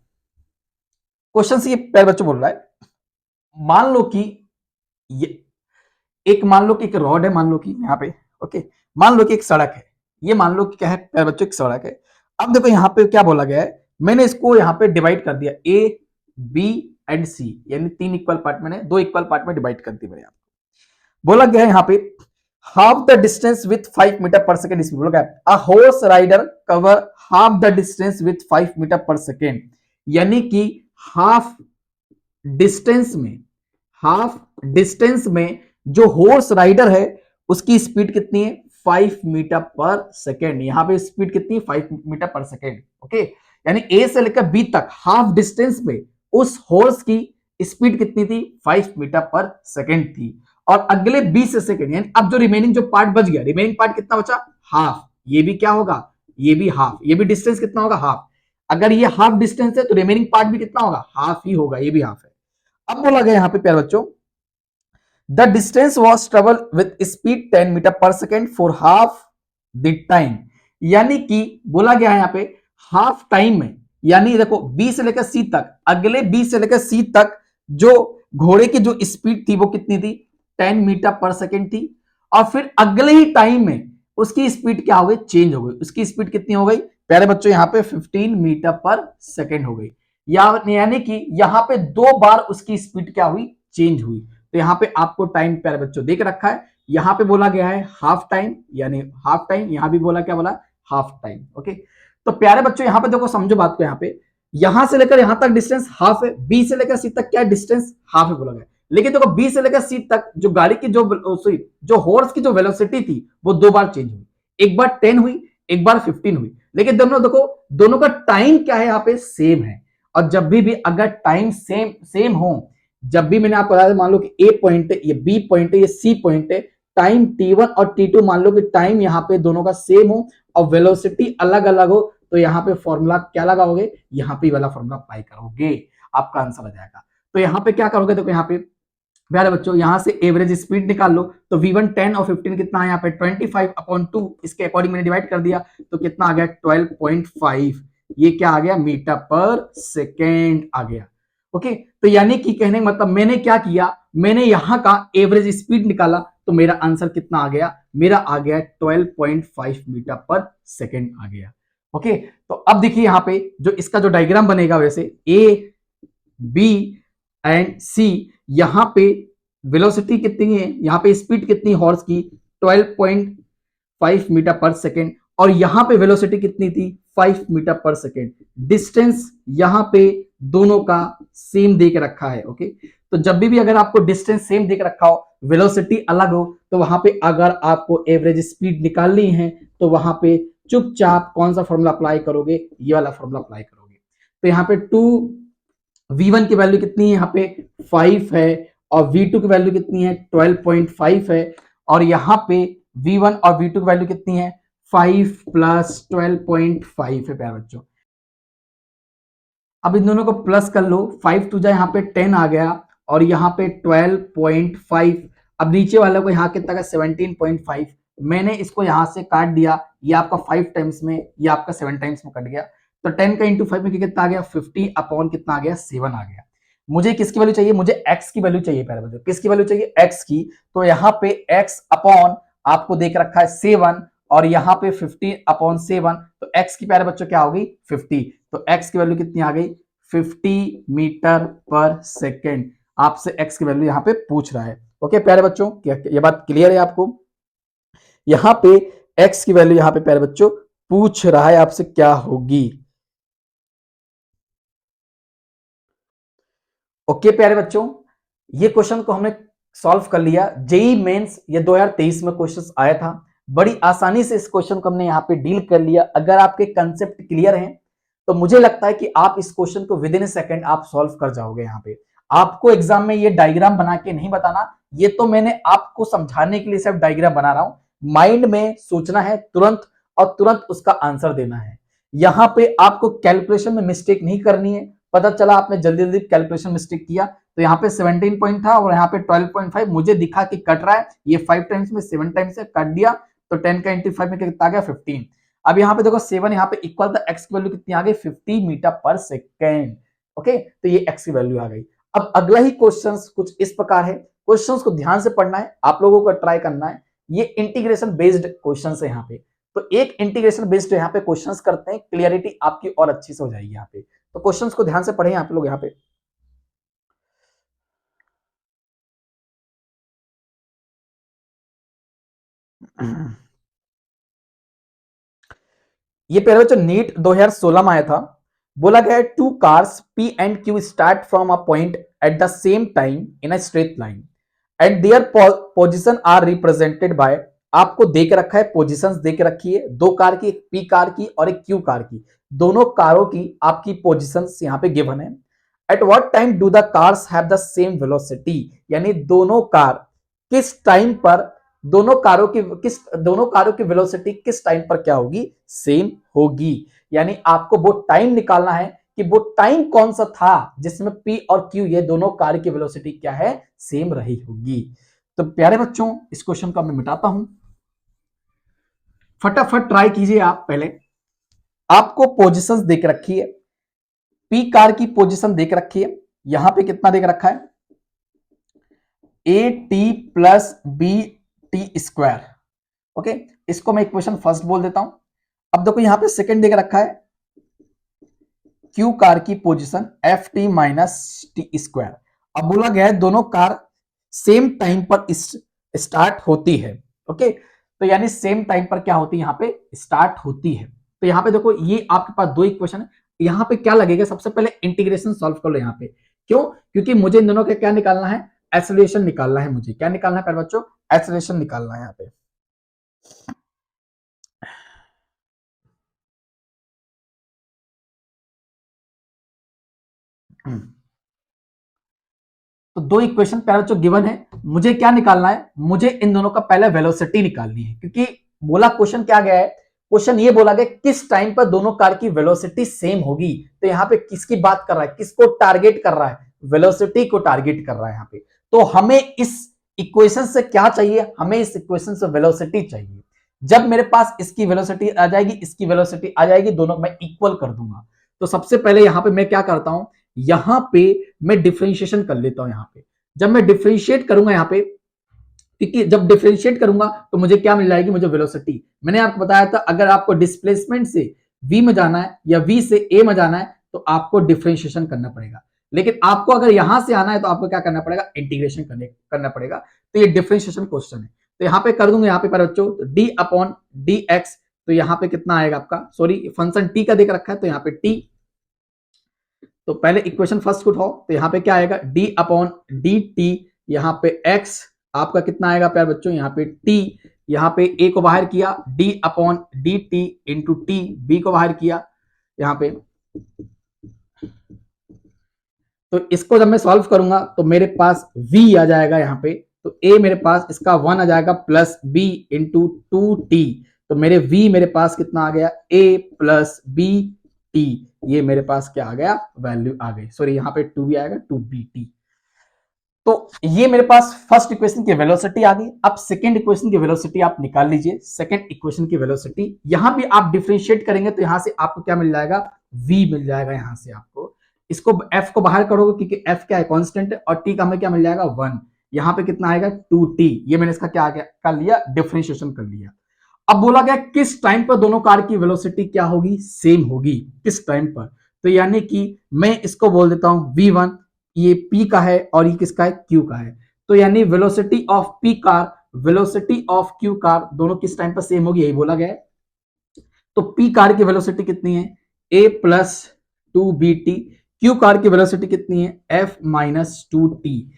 क्वेश्चन से ये प्यारे बच्चों बोल रहा है, मान लो कि ये एक, मान लो कि एक रॉड है, मान लो कि यहाँ पे, ओके, मान लो कि एक सड़क है, ये मान लो कि क्या है प्यारे बच्चों एक सड़क है। अब देखो यहाँ पे क्या बोला गया है, मैंने इसको यहाँ पे डिवाइड कर दिया ए बी एंड सी, यानी 3 इक्वल पार्ट मैंने 2 इक्वल पार्ट में डिवाइड कर दी मैंने। बोला गया है यहाँ पे half the distance with 5 metre per second speed, बोला गया a horse rider cover half the distance with 5 metre per second, यानी कि हाफ डिस्टेंस में, हाफ डिस्टेंस में जो हॉर्स राइडर है उसकी स्पीड कितनी है, 5 मीटर पर सेकेंड। यहां पे स्पीड कितनी है, 5 मीटर पर सेकेंड। ओके, यानी ए से लेकर बी तक हाफ डिस्टेंस में उस हॉर्स की स्पीड कितनी थी, 5 मीटर पर सेकेंड थी। और अगले 20 सेकेंड, यानी अब जो रिमेनिंग जो पार्ट बच गया, रिमेनिंग पार्ट कितना बचा, हाफ, ये भी क्या होगा, ये भी हाफ, ये भी डिस्टेंस कितना होगा, हाफ। अगर ये हाफ डिस्टेंस है तो रिमेनिंग पार्ट भी कितना होगा, हाफ ही होगा, ये भी हाफ है। अब बोला गया यहां पे प्यारे बच्चों the distance was travel with speed 10 metre per second for half the time, यानी कि बोला गया है यहां पे हाफ टाइम में, यानी देखो बी से लेकर सी तक, अगले बी से लेकर सी तक जो घोड़े की जो स्पीड थी वो कितनी थी, 10 मीटर पर सेकेंड थी। और फिर अगले ही टाइम में उसकी स्पीड क्या हो गई, चेंज हो गई। उसकी स्पीड कितनी हो गई प्यारे बच्चों, यहां पे 15 मीटर पर सेकेंड हो गई। यानी कि यहां पे 2 बार उसकी स्पीड क्या हुई, चेंज हुई। तो यहां पे आपको टाइम प्यारे बच्चों देख रखा है, यहां पे बोला गया है हाफ टाइम, यानी हाफ टाइम, यहां भी बोला क्या बोला, हाफ टाइम। ओके, तो प्यारे बच्चों यहां पे देखो, समझो बात को, यहां पे यहां से लेकर यहां तक डिस्टेंस हाफ है, बी से लेकर सी तक क्या डिस्टेंस, हाफ है बोला गया। लेकिन देखो बी से लेकर सी तक जो गाड़ी की जो सॉरी जो हॉर्स की जो वेलोसिटी थी वो 2 बार चेंज हुई, एक बार 10 हुई, एक बार 15 हुई। लेकिन दोनों देखो, दोनों का टाइम क्या है, यहाँ पे सेम है। और जब भी अगर टाइम सेम सेम हो, जब भी मैंने आपको बताया, मान लो कि ए पॉइंट है, ये बी पॉइंट है, ये सी पॉइंट है, टाइम T1 और T2 मान लो कि टाइम यहाँ पे दोनों का सेम हो और वेलोसिटी अलग अलग हो, तो यहाँ पे फॉर्मूला क्या लगाओगे, यहाँ पे वाला फॉर्मूला अप्लाई करोगे, आपका आंसर आ जाएगा। तो यहाँ पे क्या करोगे, देखो यहाँ पे प्यारे बच्चों यहां से एवरेज स्पीड निकाल लो, तो V1 10 और 15 कितना है, यहाँ पे 25/2, इसके अकॉर्डिंग मैंने डिवाइड कर दिया, तो कितना आ गया 12.5, ये क्या आ गया, मीटर पर सेकेंड आ गया। ओके, तो यानी कि कहने का मतलब मैंने क्या किया, मैंने यहां का एवरेज स्पीड निकाला, तो मेरा आंसर कितना आ गया, मेरा आ गया 12.5 मीटर पर सेकेंड आ गया। ओके, तो अब देखिए यहां पे जो इसका जो डायग्राम बनेगा, वैसे ए बी एंड सी, यहां पे वेलोसिटी कितनी है, यहां पे स्पीड कितनी हॉर्स की, 12.5 मीटर पर सेकेंड, और यहां पे वेलोसिटी कितनी थी, 5 मीटर पर सेकेंड। डिस्टेंस यहां पे दोनों का सेम दे के रखा है। ओके, तो जब भी अगर आपको डिस्टेंस सेम दे के रखा हो, वेलोसिटी अलग हो, तो वहां पे अगर आपको एवरेज स्पीड निकालनी है, तो वहां पे चुपचाप कौन सा फॉर्मूला अप्लाई करोगे, ये वाला फॉर्मूला अप्लाई करोगे। तो यहाँ पे V1 की वैल्यू कितनी है, यहाँ पे 5 है, और V2 की वैल्यू कितनी है, 12.5 है, और यहाँ पे V1 और V2 की वैल्यू कितनी है, 5 प्लस 12.5 है प्यारे बच्चों। अब इन दोनों को प्लस कर लो, 5 टू जाए यहाँ पे 10 आ गया, और यहाँ पे 12.5। अब नीचे वाले को यहाँ कितना का 17.5, मैंने इसको यहाँ से काट दिया, ये आपका 5 टाइम्स में, ये आपका 7 टाइम्स में कट गया, तो 10 का इंटू 5 में कितना आ गया, 50 अपॉन कितना आ गया, 7 आ गया। मुझे किसकी वैल्यू चाहिए, मुझे x की वैल्यू चाहिए प्यारे बच्चों, किसकी वैल्यू चाहिए, x की। तो यहाँ पे x अपॉन आपको देख रखा है 7, और यहाँ पे 50 अपॉन 7, तो x की प्यारे बच्चों क्या होगी, 50। तो x की वैल्यू कितनी आ गई, 50 मीटर पर सेकेंड। आपसे x की वैल्यू यहाँ पे पूछ रहा है। ओके प्यारे बच्चों, क्या ये बात क्लियर है आपको, यहाँ पे x की वैल्यू यहाँ पे प्यारे बच्चों पूछ रहा है आपसे क्या होगी। ओके प्यारे बच्चों, ये क्वेश्चन को हमने सॉल्व कर लिया। जेई मेंस ये 2023 में क्वेश्चन आया था, बड़ी आसानी से इस क्वेश्चन को हमने यहाँ पे डील कर लिया। अगर आपके कंसेप्ट क्लियर हैं, तो मुझे लगता है कि आप इस क्वेश्चन को विद इन ए सेकंड आप सॉल्व कर जाओगे। यहाँ पे आपको एग्जाम में ये डायग्राम बना के नहीं बताना, ये तो मैंने आपको समझाने के लिए सिर्फ डायग्राम बना रहा हूं। माइंड में सोचना है तुरंत, और तुरंत उसका आंसर देना है। यहाँ पे आपको कैलकुलेशन में मिस्टेक नहीं करनी है। पता चला आपने जल्दी जल्दी कैलकुलेशन मिस्टेक किया, तो यहाँ पे 17 पॉइंट था और यहाँ पे 12.5 मुझे दिखा कि कट रहा है, ये 5 टाइम्स में 7 टाइम्स से काट दिया, तो 10 का इंटू 5 में कितना आ गया, 15। अब यहाँ पे देखो 7 यहाँ पे इक्वल था, x की वैल्यू कितनी आ गई, 50 मीटर पर सेकेंड। ओके, तो ये x की वैल्यू आ गई। अब अगला ही क्वेश्चन कुछ इस प्रकार है, क्वेश्चन को ध्यान से पढ़ना है, आप लोगों को ट्राई करना है। ये इंटीग्रेशन बेस्ड क्वेश्चन है यहाँ पे, तो एक इंटीग्रेशन बेस्ड यहाँ पे क्वेश्चंस करते हैं, क्लियरिटी आपकी और अच्छी से हो जाएगी यहाँ पे। तो क्वेश्चंस को ध्यान से पढ़ें आप लोग यहाँ पे। ये पहले बच्चों नीट 2016 में आया था। बोला गया है 2 cars P and Q start from a point at the same time in a straight line and their position are represented by, आपको देख रखा है, पोजीशंस देख रखी है, 2 कार की, एक P कार की और एक Q कार की, दोनों कारों की आपकी पोजीशंस यहाँ पे गिवन है। At what time do the cars have the same velocity, यानी दोनों कार किस टाइम पर, दोनों कारों की वेलोसिटी किस टाइम पर क्या होगी, सेम होगी। यानी आपको वो टाइम निकालना है कि वो टाइम कौन सा था जिसमें P और Q ये दोनों कार की वेलोसिटी क्या है, सेम रही होगी। तो प्यारे बच्चों इस क्वेश्चन को मैं मिटाता हूं, फटाफट ट्राई कीजिए आप। पहले आपको पोजीशंस देख रखी है, पी कार की पोजीशन देख रखी है, यहां पे कितना देख रखा है, a t plus b t square. Okay, इसको मैं इक्वेशन फर्स्ट बोल देता हूं। अब देखो यहां पे सेकंड देख रखा है, क्यू कार की position F T minus T square. अब बोला गया है दोनों कार सेम टाइम पर स्टार्ट होती है। ओके, तो यानी सेम टाइम पर क्या होती है, यहां पे स्टार्ट होती है। तो यहां पे देखो ये आपके पास दो इक्वेशन है, यहां पे क्या लगेगा, सबसे पहले इंटीग्रेशन सॉल्व कर लो यहां पे। क्यों? क्योंकि मुझे इन दोनों का क्या निकालना है, एक्सेलरेशन निकालना है। मुझे क्या निकालना है प्यारे बच्चों, एक्सेलरेशन निकालना है यहां पे। तो दो इक्वेशन प्यारे बच्चों गिवन है, मुझे क्या निकालना है, मुझे इन दोनों का पहले वेलोसिटी निकालनी है। क्योंकि बोला क्वेश्चन क्या गया है, क्वेश्चन ये बोला गया किस टाइम पर दोनों कार की वेलोसिटी सेम होगी। तो यहाँ पे किसकी बात कर रहा है, किसको टारगेट कर रहा है, वेलोसिटी को टारगेट कर रहा है यहाँ पे। तो हमें इस इक्वेशन से क्या चाहिए, हमें इस इक्वेशन से वेलोसिटी चाहिए। जब मेरे पास इसकी वेलोसिटी आ जाएगी, इसकी वेलोसिटी आ जाएगी, दोनों मैं इक्वल कर दूंगा। तो सबसे पहले यहां पे मैं क्या करता हूं, यहां पे मैं डिफरेंशिएशन कर लेता हूं। यहां पे जब मैं डिफरेंशिएट करूंगा यहां पे, क्योंकि जब डिफरेंशिएट करूंगा तो मुझे क्या मिल जाएगी, मुझे वेलोसिटी। मैंने आपको बताया था अगर आपको डिस्प्लेसमेंट से v में जाना है या v से a में जाना है तो आपको डिफरेंशिएशन करना पड़ेगा। लेकिन आपको अगर यहां से आना है तो आपको क्या करना पड़ेगा, इंटीग्रेशन करना पड़ेगा। तो ये डिफरेंशिएशन क्वेश्चन है। तो यहां पे कर दूंगा, यहां पे पर बच्चों डी अपॉन डी एक्स। तो यहां पे कितना आएगा आपका, सॉरी फंक्शन t का देख रखा है, तो यहां पे t। तो पहले इक्वेशन फर्स्ट को उठाओ, तो यहां पे क्या आएगा, d अपॉन डी टी। यहां पे x आपका कितना आएगा प्यार बच्चों, यहाँ पे t। यहाँ पे a को बाहर किया, d upon d T into T. b को बाहर किया यहाँ पे। तो इसको जब मैं सॉल्व करूंगा तो मेरे पास v आ जाएगा यहाँ पे। तो a मेरे पास इसका 1 आ जाएगा plus b into two T. तो मेरे v मेरे पास कितना आ गया, a प्लस बी टी। ये मेरे पास क्या आ गया, वैल्यू आ गई। सॉरी यहाँ पे 2 भी आएगा, 2bt। तो ये मेरे पास फर्स्ट इक्वेशन की वेलोसिटी आ गई। अब सेकंड इक्वेशन की वेलोसिटी आप निकाल लीजिए। सेकंड इक्वेशन की वेलोसिटी यहां भी आप डिफरेंशिएट करेंगे तो यहां से आपको क्या मिल जाएगा, v मिल जाएगा। यहां से आपको इसको f को बाहर करोगे क्योंकि f क्या है, कांस्टेंट है, और t का हमें क्या मिल जाएगा, 1। यहां पे कितना आएगा, 2t। ये मैंने इसका क्या आ गया, कर लिया, डिफरेंशिएशन कर लिया। अब बोला गया किस टाइम पर दोनों कार की वेलोसिटी क्या होगी, सेम होगी, किस टाइम पर। तो यानी कि मैं इसको बोल देता हूं v1, ये p का है और ये किसका है, q का है। तो यानी velocity of p car, velocity of q car दोनों किस टाइम पर सेम होगी, यही बोला गया है। तो p कार की वेलोसिटी कितनी है, a plus two b t. Q car की वेलोसिटी कितनी है, f minus two t.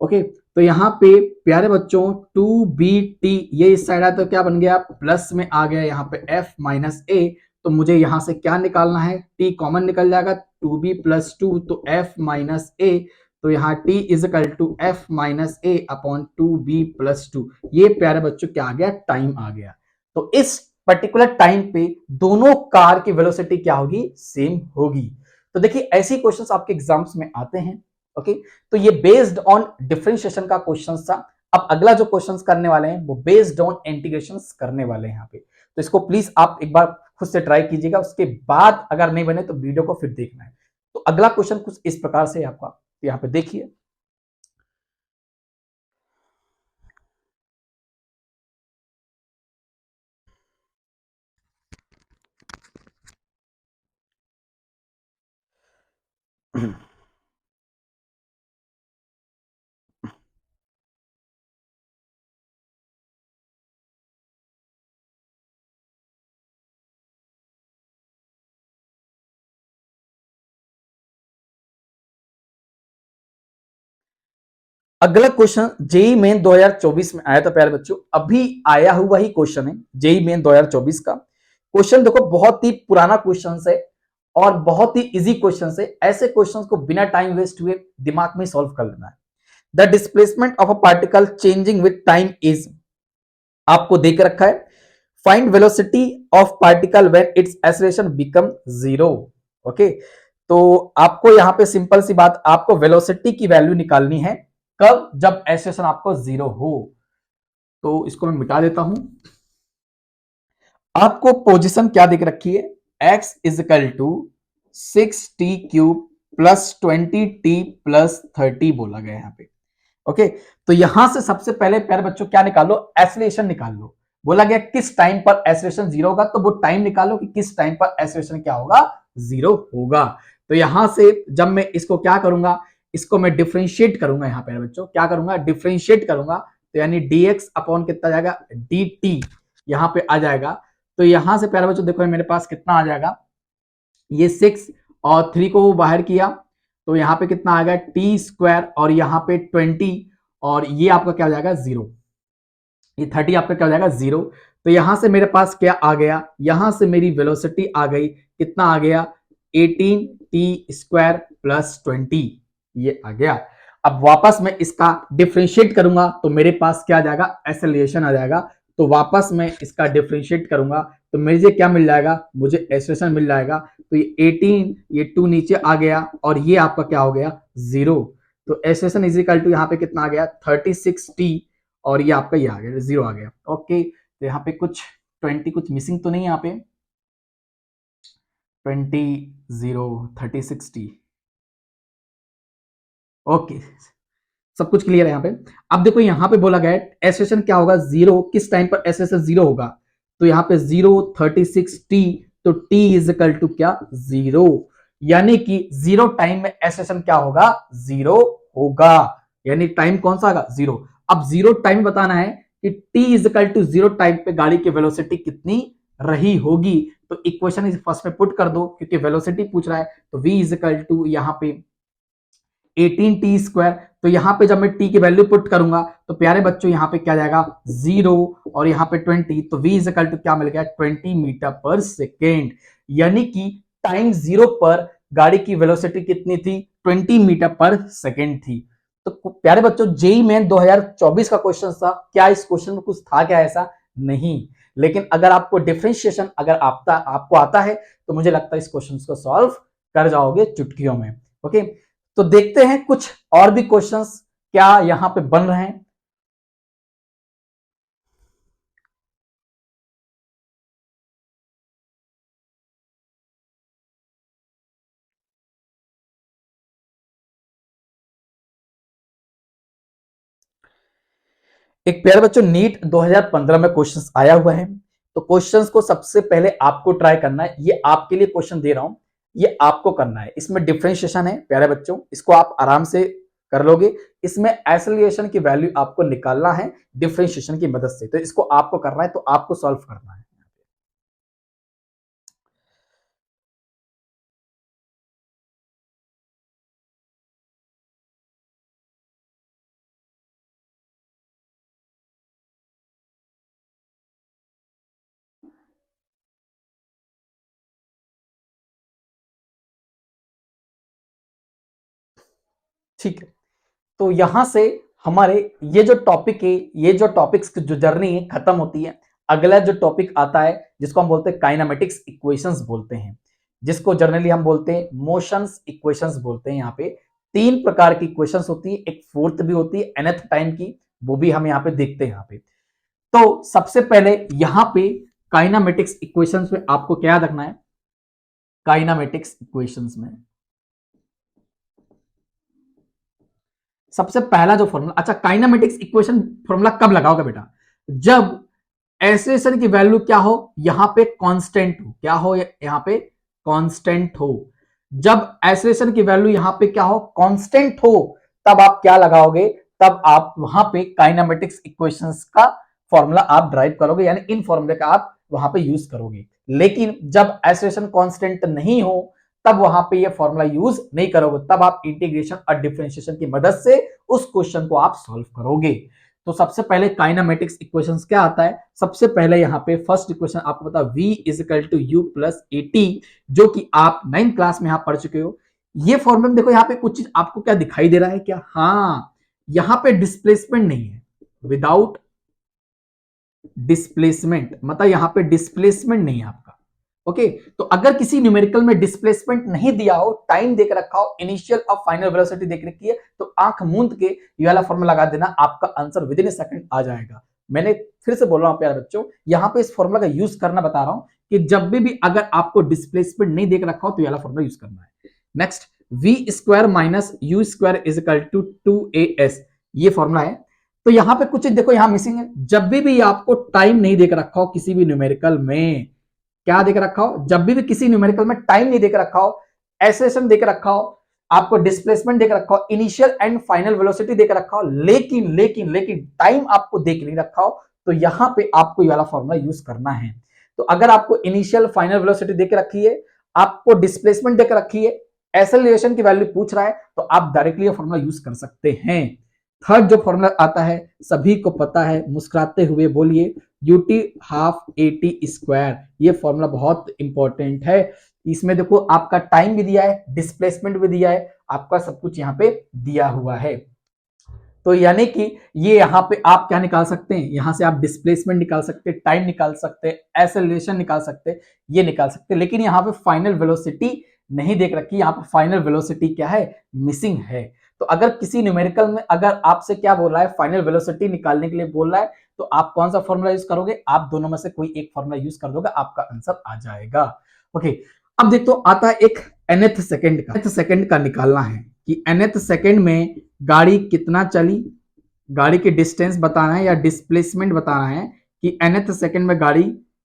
Okay, तो यहाँ पे प्यारे बच्चों 2bt, ये इस साइड आया तो क्या बन गया, प्लस में आ गया यहाँ पे f माइनस ए। तो मुझे यहां से क्या निकालना है, t कॉमन निकल जाएगा, 2b प्लस टू, तो f माइनस ए। तो यहाँ t is equal to f minus a upon 2b plus two. ये प्यारे बच्चों क्या आ गया, टाइम आ गया। तो इस पर्टिकुलर टाइम पे दोनों कार की वेलोसिटी क्या होगी, सेम होगी। तो देखिए ऐसे क्वेश्चंस आपके एग्जाम्स में आते हैं। ओके, तो ये बेस्ड ऑन डिफरेंशिएशन का क्वेश्चन था। अब अगला जो क्वेश्चंस करने वाले हैं वो बेस्ड ऑन इंटीग्रेशन करने वाले हैं यहाँ पे। तो इसको प्लीज आप एक बार खुद से ट्राई कीजिएगा, उसके बाद अगर नहीं बने तो वीडियो को फिर देखना है। तो अगला क्वेश्चन कुछ इस प्रकार से आपका, यहाँ पे देखिए। अगला क्वेश्चन जेई मेन 2024 में आया था प्यारे बच्चों, अभी आया हुआ ही क्वेश्चन है जेई मेन 2024 का। क्वेश्चन देखो बहुत ही पुराना क्वेश्चन है और बहुत ही इजी क्वेश्चन है। ऐसे क्वेश्चंस को बिना टाइम वेस्ट हुए दिमाग में सॉल्व कर लेना है। The displacement of a particle changing with time is, आपको देख रखा है, find velocity of particle when it's acceleration become zero. Okay, तो आपको यहां पे सिंपल सी बात, आपको वेलोसिटी की वैल्यू निकालनी है कब, जब एक्सेलरेशन आपको जीरो हो। तो इसको मैं मिटा देता हूं। आपको पोजीशन क्या दिख रखी है, x is equal to 6t³ plus 20t+30 बोला गया यहाँ पे। ओके, तो यहां से सबसे पहले प्यारे बच्चों क्या निकालो, एसिलेशन निकाल लो। बोला गया किस टाइम पर एसिलेशन जीरो होगा, तो वो टाइम निकालो कि किस टाइम पर एसिलेशन क्या होगा, जीरो होगा। तो यहां से जब मैं इसको क्या करूंगा, इसको मैं डिफरेंशिएट करूंगा, यहां पे बच्चों क्या करूंगा, डिफरेंशिएट करूंगा, तो यानी dx अपॉन कितना जाएगा, dt यहां पे आ जाएगा। तो यहां से प्यारे बच्चों देखो मेरे पास कितना आ जाएगा, ये 6 और 3 को वो बाहर किया तो यहाँ पे कितना आ गया t² और यहाँ पे 20 और ये आपका क्या हो जाएगा 0, ये 30 आपका क्या हो जाएगा 0। तो यहां से मेरे पास क्या आ गया, यहां से मेरी वेलोसिटी आ गई, कितना आ गया 18t² प्लस 20, ये आ गया। अब वापस मैं इसका डिफरेंशिएट करूंगा तो मेरे पास क्या आ जाएगा, एक्सेलरेशन आ जाएगा। तो वापस मैं इसका डिफरेंशिएट करूंगा तो मुझे क्या मिल जाएगा, मुझे एक्सेलरेशन मिल जाएगा। तो ये 18, ये 2 नीचे आ गया और ये आपका क्या हो गया 0। तो एक्सेलरेशन इज इक्वल टू यहाँ पे कितना आ गया 36t और ये आपका ये आ गया 0 आ गया। ओके, तो यहाँ पे कुछ 20 कुछ मिसिंग तो नहीं, यहाँ पे 20 0 36t। ओके, सब कुछ क्लियर है यहाँ पे। अब देखो यहाँ पे बोला गया एक्सेलरेशन क्या होगा, जीरो, किस टाइम पर एक्सेलरेशन जीरो होगा, तो यहाँ पे 0 36t, तो t इज इक्वल टू क्या 0, यानी कि जीरो टाइम में एक्सेलरेशन क्या होगा, जीरो होगा, यानी टाइम कौन सा होगा, जीरो। अब जीरो टाइम बताना है कि t is equal to zero time पे गाड़ी की वेलोसिटी कितनी रही होगी। तो इक्वेशन इस फर्स्ट में पुट कर दो क्योंकि वेलोसिटी पूछ रहा है। तो v इज इक्वल टू यहाँ पे 18t²। तो यहां पे जब मैं t की वैल्यू पुट करूंगा तो प्यारे बच्चों यहां पे क्या जाएगा 0 और यहां पे 20, तो v इज इक्वल टू क्या मिल गया 20 मीटर पर सेकेंड, यानी कि टाइम जीरो पर गाड़ी की वेलोसिटी कितनी थी 20 मीटर पर सेकेंड थी। तो प्यारे बच्चों जेईई मेन 2024 का क्वेश्चन था, क्या इस क्वेश्चन में कुछ था क्या ऐसा, नहीं। लेकिन अगर आपको डिफरेंशिएशन अगर आपको आता है तो मुझे लगता है इस क्वेश्चन को सॉल्व कर जाओगे चुटकियों में। ओके, तो देखते हैं कुछ और भी क्वेश्चंस क्या यहां पे बन रहे हैं। एक प्यारे बच्चों नीट 2015 में क्वेश्चंस आया हुआ है, तो क्वेश्चंस को सबसे पहले आपको ट्राई करना है, ये आपके लिए क्वेश्चन दे रहा हूं, ये आपको करना है। इसमें डिफरेंशिएशन है प्यारे बच्चों, इसको आप आराम से कर लोगे। इसमें एक्सेलरेशन की वैल्यू आपको निकालना है डिफरेंशिएशन की मदद से, तो इसको आपको करना है, तो आपको सॉल्व करना है। ठीक है, तो यहां से हमारे ये जो टॉपिक है, ये जो टॉपिक्स की जो जर्नी है खत्म होती है। अगला जो टॉपिक आता है जिसको हम बोलते हैं काइनेमेटिक्स इक्वेशंस बोलते हैं, जिसको जनरली हम बोलते हैं मोशंस इक्वेशंस बोलते हैं। यहाँ पे 3 प्रकार की इक्वेशंस होती है, एक फोर्थ भी होती है nth टाइम की, वो भी हम यहाँ पे देखते हैं यहाँ पे। तो सबसे पहले यहाँ पे काइनेमेटिक्स इक्वेशंस में आपको क्या याद रखना है, काइनेमेटिक्स इक्वेशंस में सबसे पहला जो फॉर्मूला, अच्छा काइनेमेटिक्स इक्वेशन फॉर्मूला कब लगाओगे बेटा, जब एक्सेलरेशन की वैल्यू क्या हो, यहां पे कांस्टेंट हो, क्या हो यहां पे कांस्टेंट हो। जब एक्सेलरेशन की वैल्यू यहां पे क्या हो कांस्टेंट हो, तब आप क्या लगाओगे, तब आप वहां पे काइनेमेटिक्स इक्वेशंस का फॉर्मूला आप ड्राइव करोगे, यानी इन फॉर्मूले का आप वहां पे यूज करोगे। लेकिन जब एक्सेलरेशन कांस्टेंट नहीं हो तब वहां पे ये फॉर्मूला यूज नहीं करोगे, तब आप इंटीग्रेशन और डिफरेंशिएशन की मदद से उस क्वेश्चन को आप सॉल्व करोगे। तो सबसे पहले काइनेमेटिक्स इक्वेशंस क्या आता है, सबसे पहले यहाँ पे फर्स्ट इक्वेशन आपको पता v is equal to u plus a t, जो कि आप 9th क्लास में यहाँ पढ़ चुके हो। ये फॉर्मूला में देखो यहाँ पे कुछ चीज आपको क्या दिखाई दे रहा है क्या, हाँ यहाँ पे डिस्प्लेसमेंट नहीं है, विदाउट डिस्प्लेसमेंट, मतलब यहाँ पे डिस्प्लेसमेंट नहीं है आपका। ओके, तो अगर किसी न्यूमेरिकल में डिस्प्लेसमेंट नहीं दिया हो, टाइम देकर रखा हो, इनिशियल और फाइनल वेलोसिटी देख रखी है, तो आंख मूंद के ये वाला फॉर्मूला लगा देना, आपका answer within a second आ जाएगा। मैंने फिर से बोल रहा हूं प्यारे बच्चों, यहां पे इस फॉर्मूला का यूज करना बता रहा हूं कि जब भी अगर आपको डिस्प्लेसमेंट नहीं देख रखा हो तो ये वाला फॉर्मूला यूज करना है। Next, v square minus u square is equal to 2as, ये फॉर्मूला है। तो यहां पे कुछ देखो यहां मिसिंग है, जब भी आपको टाइम नहीं देख रखा हो किसी भी न्यूमेरिकल में, क्या देख रखा हो, जब भी किसी न्यूमेरिकल में टाइम नहीं देख रखा हो, एक्सेलरेशन देख रखा हो, आपको डिस्प्लेसमेंट देख रखा हो, इनिशियल एंड फाइनल वेलोसिटी देख रखा हो, लेकिन लेकिन लेकिन टाइम आपको देख नहीं रखा हो, तो यहां पे आपको ये वाला फॉर्मूला यूज करना है। तो अगर आपको इनिशियल फाइनल वेलोसिटी देख रखी है, आपको डिस्प्लेसमेंट देख रखी है, एक्सेलरेशन की वैल्यू पूछ रहा है, तो आप डायरेक्टली ये फॉर्मूला यूज कर सकते हैं। थर्ड जो फॉर्मूला आता है सभी को पता है, मुस्कुराते हुए बोलिए, यूटी हाफ एटी स्क्वायर, ये फॉर्मूला बहुत इंपॉर्टेंट है। इसमें देखो आपका टाइम भी दिया है, डिस्प्लेसमेंट भी दिया है, आपका सब कुछ यहाँ पे दिया हुआ है। तो यानी कि ये यहाँ पे आप क्या निकाल सकते हैं, यहां से आप डिस्प्लेसमेंट निकाल सकते हैं, टाइम निकाल सकते हैं, एक्सेलरेशन निकाल सकते हैं, ये निकाल सकते हैं, लेकिन यहाँ पे फाइनल वेलोसिटी नहीं देख रखी, यहाँ पे फाइनल वेलोसिटी क्या है, मिसिंग है। तो अगर किसी न्यूमेरिकल में अगर आपसे क्या बोल रहा है, फाइनल वेलोसिटी निकालने के लिए बोल रहा है, तो आप कौन सा फॉर्मूला यूज करोगे, आप दोनों में से कोई एक फॉर्मूला यूज कर दोगे, आपका आंसर आ जाएगा। ओके, अब देखो आता है एक nth सेकंड का निकालना है कि nth सेकंड में गाड़ी कितना चली, गाड़ी की डिस्टेंस बताना है या डिस्प्लेसमेंट बताना है कि nth सेकंड में गाड़ी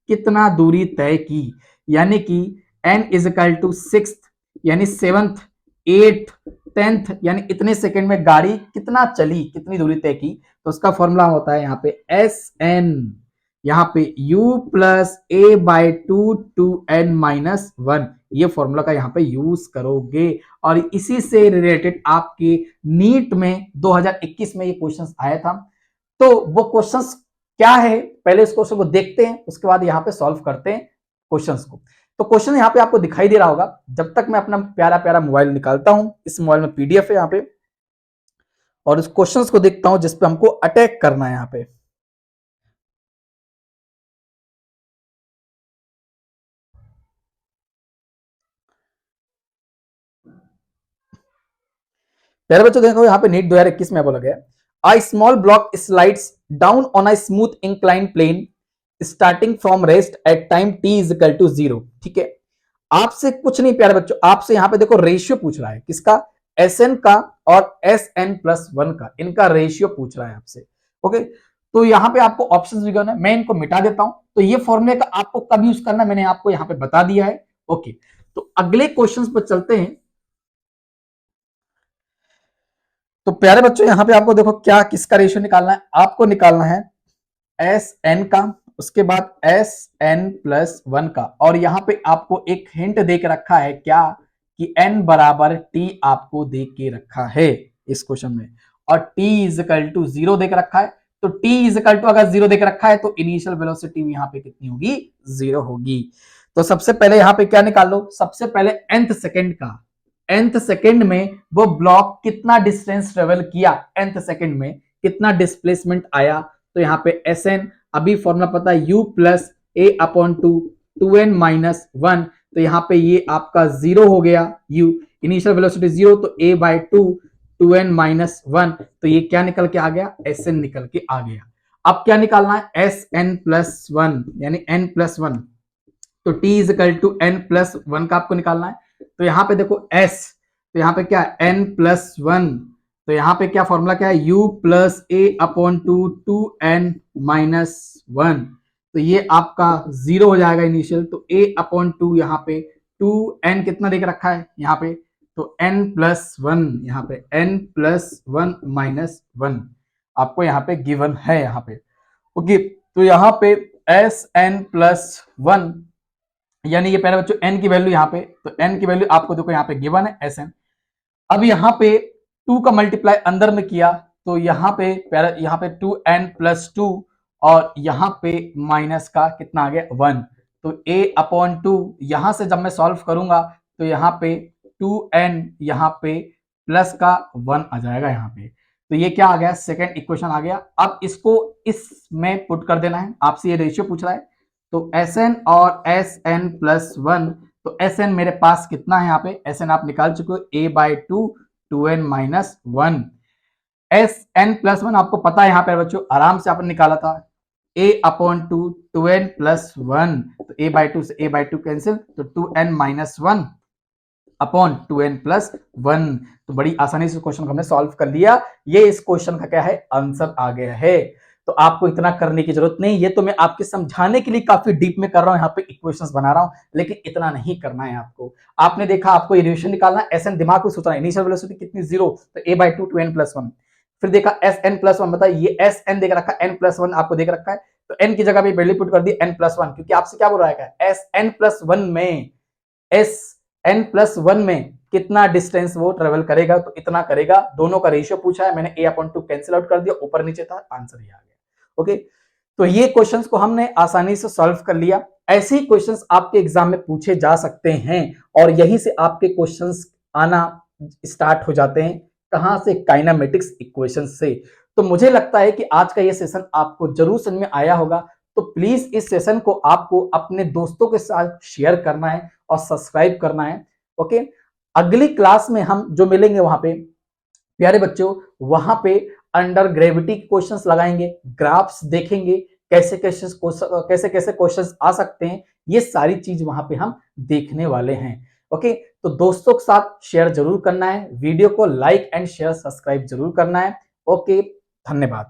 कितना दूरी तय की, यानी कि n is equal to 6th यानी 7th 8th 10th यानी इतने सेकंड में गाड़ी कितना चली, कितनी दूरी तय की। तो उसका फॉर्मूला होता है यहाँ पे SN, यहाँ पे u plus a by two n minus one, ये फॉर्मूला का यहाँ पे यूज करोगे। और इसी से रिलेटेड आपके नीट में 2021 में ये क्वेश्चंस आया था। तो वो क्वेश्चंस क्या है, पहले इस क्वेश्चन को देखते हैं, उसके बाद यहाँ पे सॉल्व करते हैं क्वेश्चंस को। तो क्वेश्चन यहाँ पे आपको दिखाई दे रहा होगा, जब तक मैं अपना प्यारा प्यारा मोबाइल निकालता हूं, इस मोबाइल में पीडीएफ है यहाँ पे, और इस क्वेश्चंस को देखता हूं जिसपे हमको अटैक करना है। यहाँ पे प्यारे बच्चों देखो यहाँ पे नीट 2021 में बोला गया, a small block slides down on a smooth incline plane starting from rest at time t is equal to 0। ठीक है, आपसे कुछ नहीं प्यारे बच्चों, आपसे यहाँ पे देखो रेशियो पूछ रहा है, किसका, एसएन का और एसएन प्लस वन का, इनका रेशियो पूछ रहा है आपसे। ओके, तो यहाँ पे आपको ऑप्शंस भी करना है, मैं इनको मिटा देता हूं। तो ये फॉर्मूले का आपको कब यूज करना है मैंने आपको यहाँ पे बता दिया है। ओके, तो अगले क्वेश्चन पर चलते हैं। तो प्यारे बच्चों यहाँ पे आपको देखो क्या किसका रेशियो निकालना है, आपको निकालना है एस एन का, उसके बाद एस एन प्लस वन का, और यहाँ पे आपको एक हिंट दे के रखा है क्या, कि एन बराबर टी आपको दे के रखा है इस क्वेश्चन में, और टी इज इक्वल टू 0 दे के रखा है। तो टी इज इक्वल टू अगर 0 दे के रखा है तो इनिशियल वेलोसिटी यहाँ पे कितनी होगी, 0 होगी। तो सबसे पहले यहाँ पे क्या निकाल लो, सबसे पहले nth सेकंड का, nth सेकंड में वो ब्लॉक कितना डिस्टेंस ट्रेवल किया, nth सेकंड में कितना डिस्प्लेसमेंट आया। तो यहाँ पे एसएन, अभी फॉर्मूला पता है u plus a upon two n minus one, तो यहाँ पे ये आपका 0 हो गया, u इनिशियल वेलोसिटी 0, तो a by two n minus one, तो ये क्या निकल के आ गया, एस एन निकल के आ गया। अब क्या निकालना है, एस एन प्लस वन यानी एन प्लस वन, तो t is equal to n plus one का आपको निकालना है। तो यहाँ पे देखो s, तो यहाँ पे क्या है n प्लस वन, तो यहाँ पे क्या फॉर्मूला क्या है, u plus a upon two n minus one, तो ये आपका 0 हो जाएगा इनिशियल। तो a अपॉन टू, यहाँ पे 2n कितना देख रखा है यहाँ पे, तो n प्लस वन, यहाँ पे n plus one minus one आपको यहाँ पे गिवन है यहाँ पे। ओके, तो यहाँ पे एस एन प्लस वन, यानी ये पहले बच्चों n की वैल्यू यहाँ पे, तो n की वैल्यू आपको देखो यहाँ पे गिवन है एस एन। अब यहाँ पे 2 का मल्टीप्लाई अंदर में किया, तो यहाँ पे यहाँ पे 2n प्लस टू, और यहाँ पे माइनस का कितना आ गया 1, तो a अपॉन टू, यहां से जब मैं सॉल्व करूंगा तो यहाँ पे 2n यहाँ पे प्लस का 1 आ जाएगा यहाँ पे। तो ये क्या आ गया, सेकेंड इक्वेशन आ गया। अब इसको इसमें पुट कर देना है, आपसे ये रेशियो पूछ रहा है। तो Sn और Sn प्लस वन, तो Sn मेरे पास कितना है यहाँ पे, Sn आप निकाल चुके हो a by two n minus one, Sn plus one आपको पता है यहाँ पे बच्चों, आराम से आपने निकाला था a/2 2n+1, तो a/2 से a/2 कैंसिल, तो 2n-1 अपॉन 2n+1। तो बड़ी आसानी से क्वेश्चन को हमने सॉल्व कर लिया। ये इस क्वेश्चन का क्या है, आंसर आ गया है। तो आपको इतना करने की जरूरत नहीं, ये तो मैं आपके समझाने के लिए काफी डीप में कर रहा हूं, यहाँ पे इक्वेशंस बना रहा हूं, लेकिन इतना नहीं करना है आपको। आपने देखा आपको इक्वेशन निकालना है, एस एन दिमाग में सोचना है, इनिशियल वेलोसिटी कितनी 0, तो a/2 2n+1। फिर देखा एस एन प्लस वन, बताइए ये एस एन देख रखा है, n+1 आपको देख रखा है, तो n की जगह भी वैल्यू पुट कर दी n+1, क्योंकि आपसे क्या बोल रहा है, एस एन प्लस वन में कितना डिस्टेंस वो ट्रेवल करेगा, तो इतना करेगा। दोनों का रेशियो पूछा है, मैंने a/2 कैंसिल आउट कर दिया, ऊपर नीचे था, आंसर ही आ गया। ओके, तो ये क्वेश्चंस को हमने आसानी से सॉल्व कर लिया। ऐसे ही क्वेश्चंस आपके एग्जाम में पूछे जा सकते हैं, और यहीं से आपके क्वेश्चंस आना स्टार्ट हो जाते हैं। कहां से, काइनेमेटिक्स इक्वेशन से। तो मुझे लगता है कि आज का ये सेशन आपको जरूर समझ में आया होगा। तो प्लीज इस सेशन को आपको अपने दोस्तों के साथ शेयर करना है और सब्सक्राइब करना है। ओके, अगली क्लास में हम जो मिलेंगे वहां पे प्यारे बच्चों, वहां पे अंडर ग्रेविटी क्वेश्चंस लगाएंगे, ग्राफ्स देखेंगे, कैसे कैसे क्वेश्चंस आ सकते हैं, ये सारी चीज वहां पे हम देखने वाले हैं। ओके, तो दोस्तों के साथ शेयर जरूर करना है, वीडियो को लाइक एंड शेयर सब्सक्राइब जरूर करना है। ओके, धन्यवाद।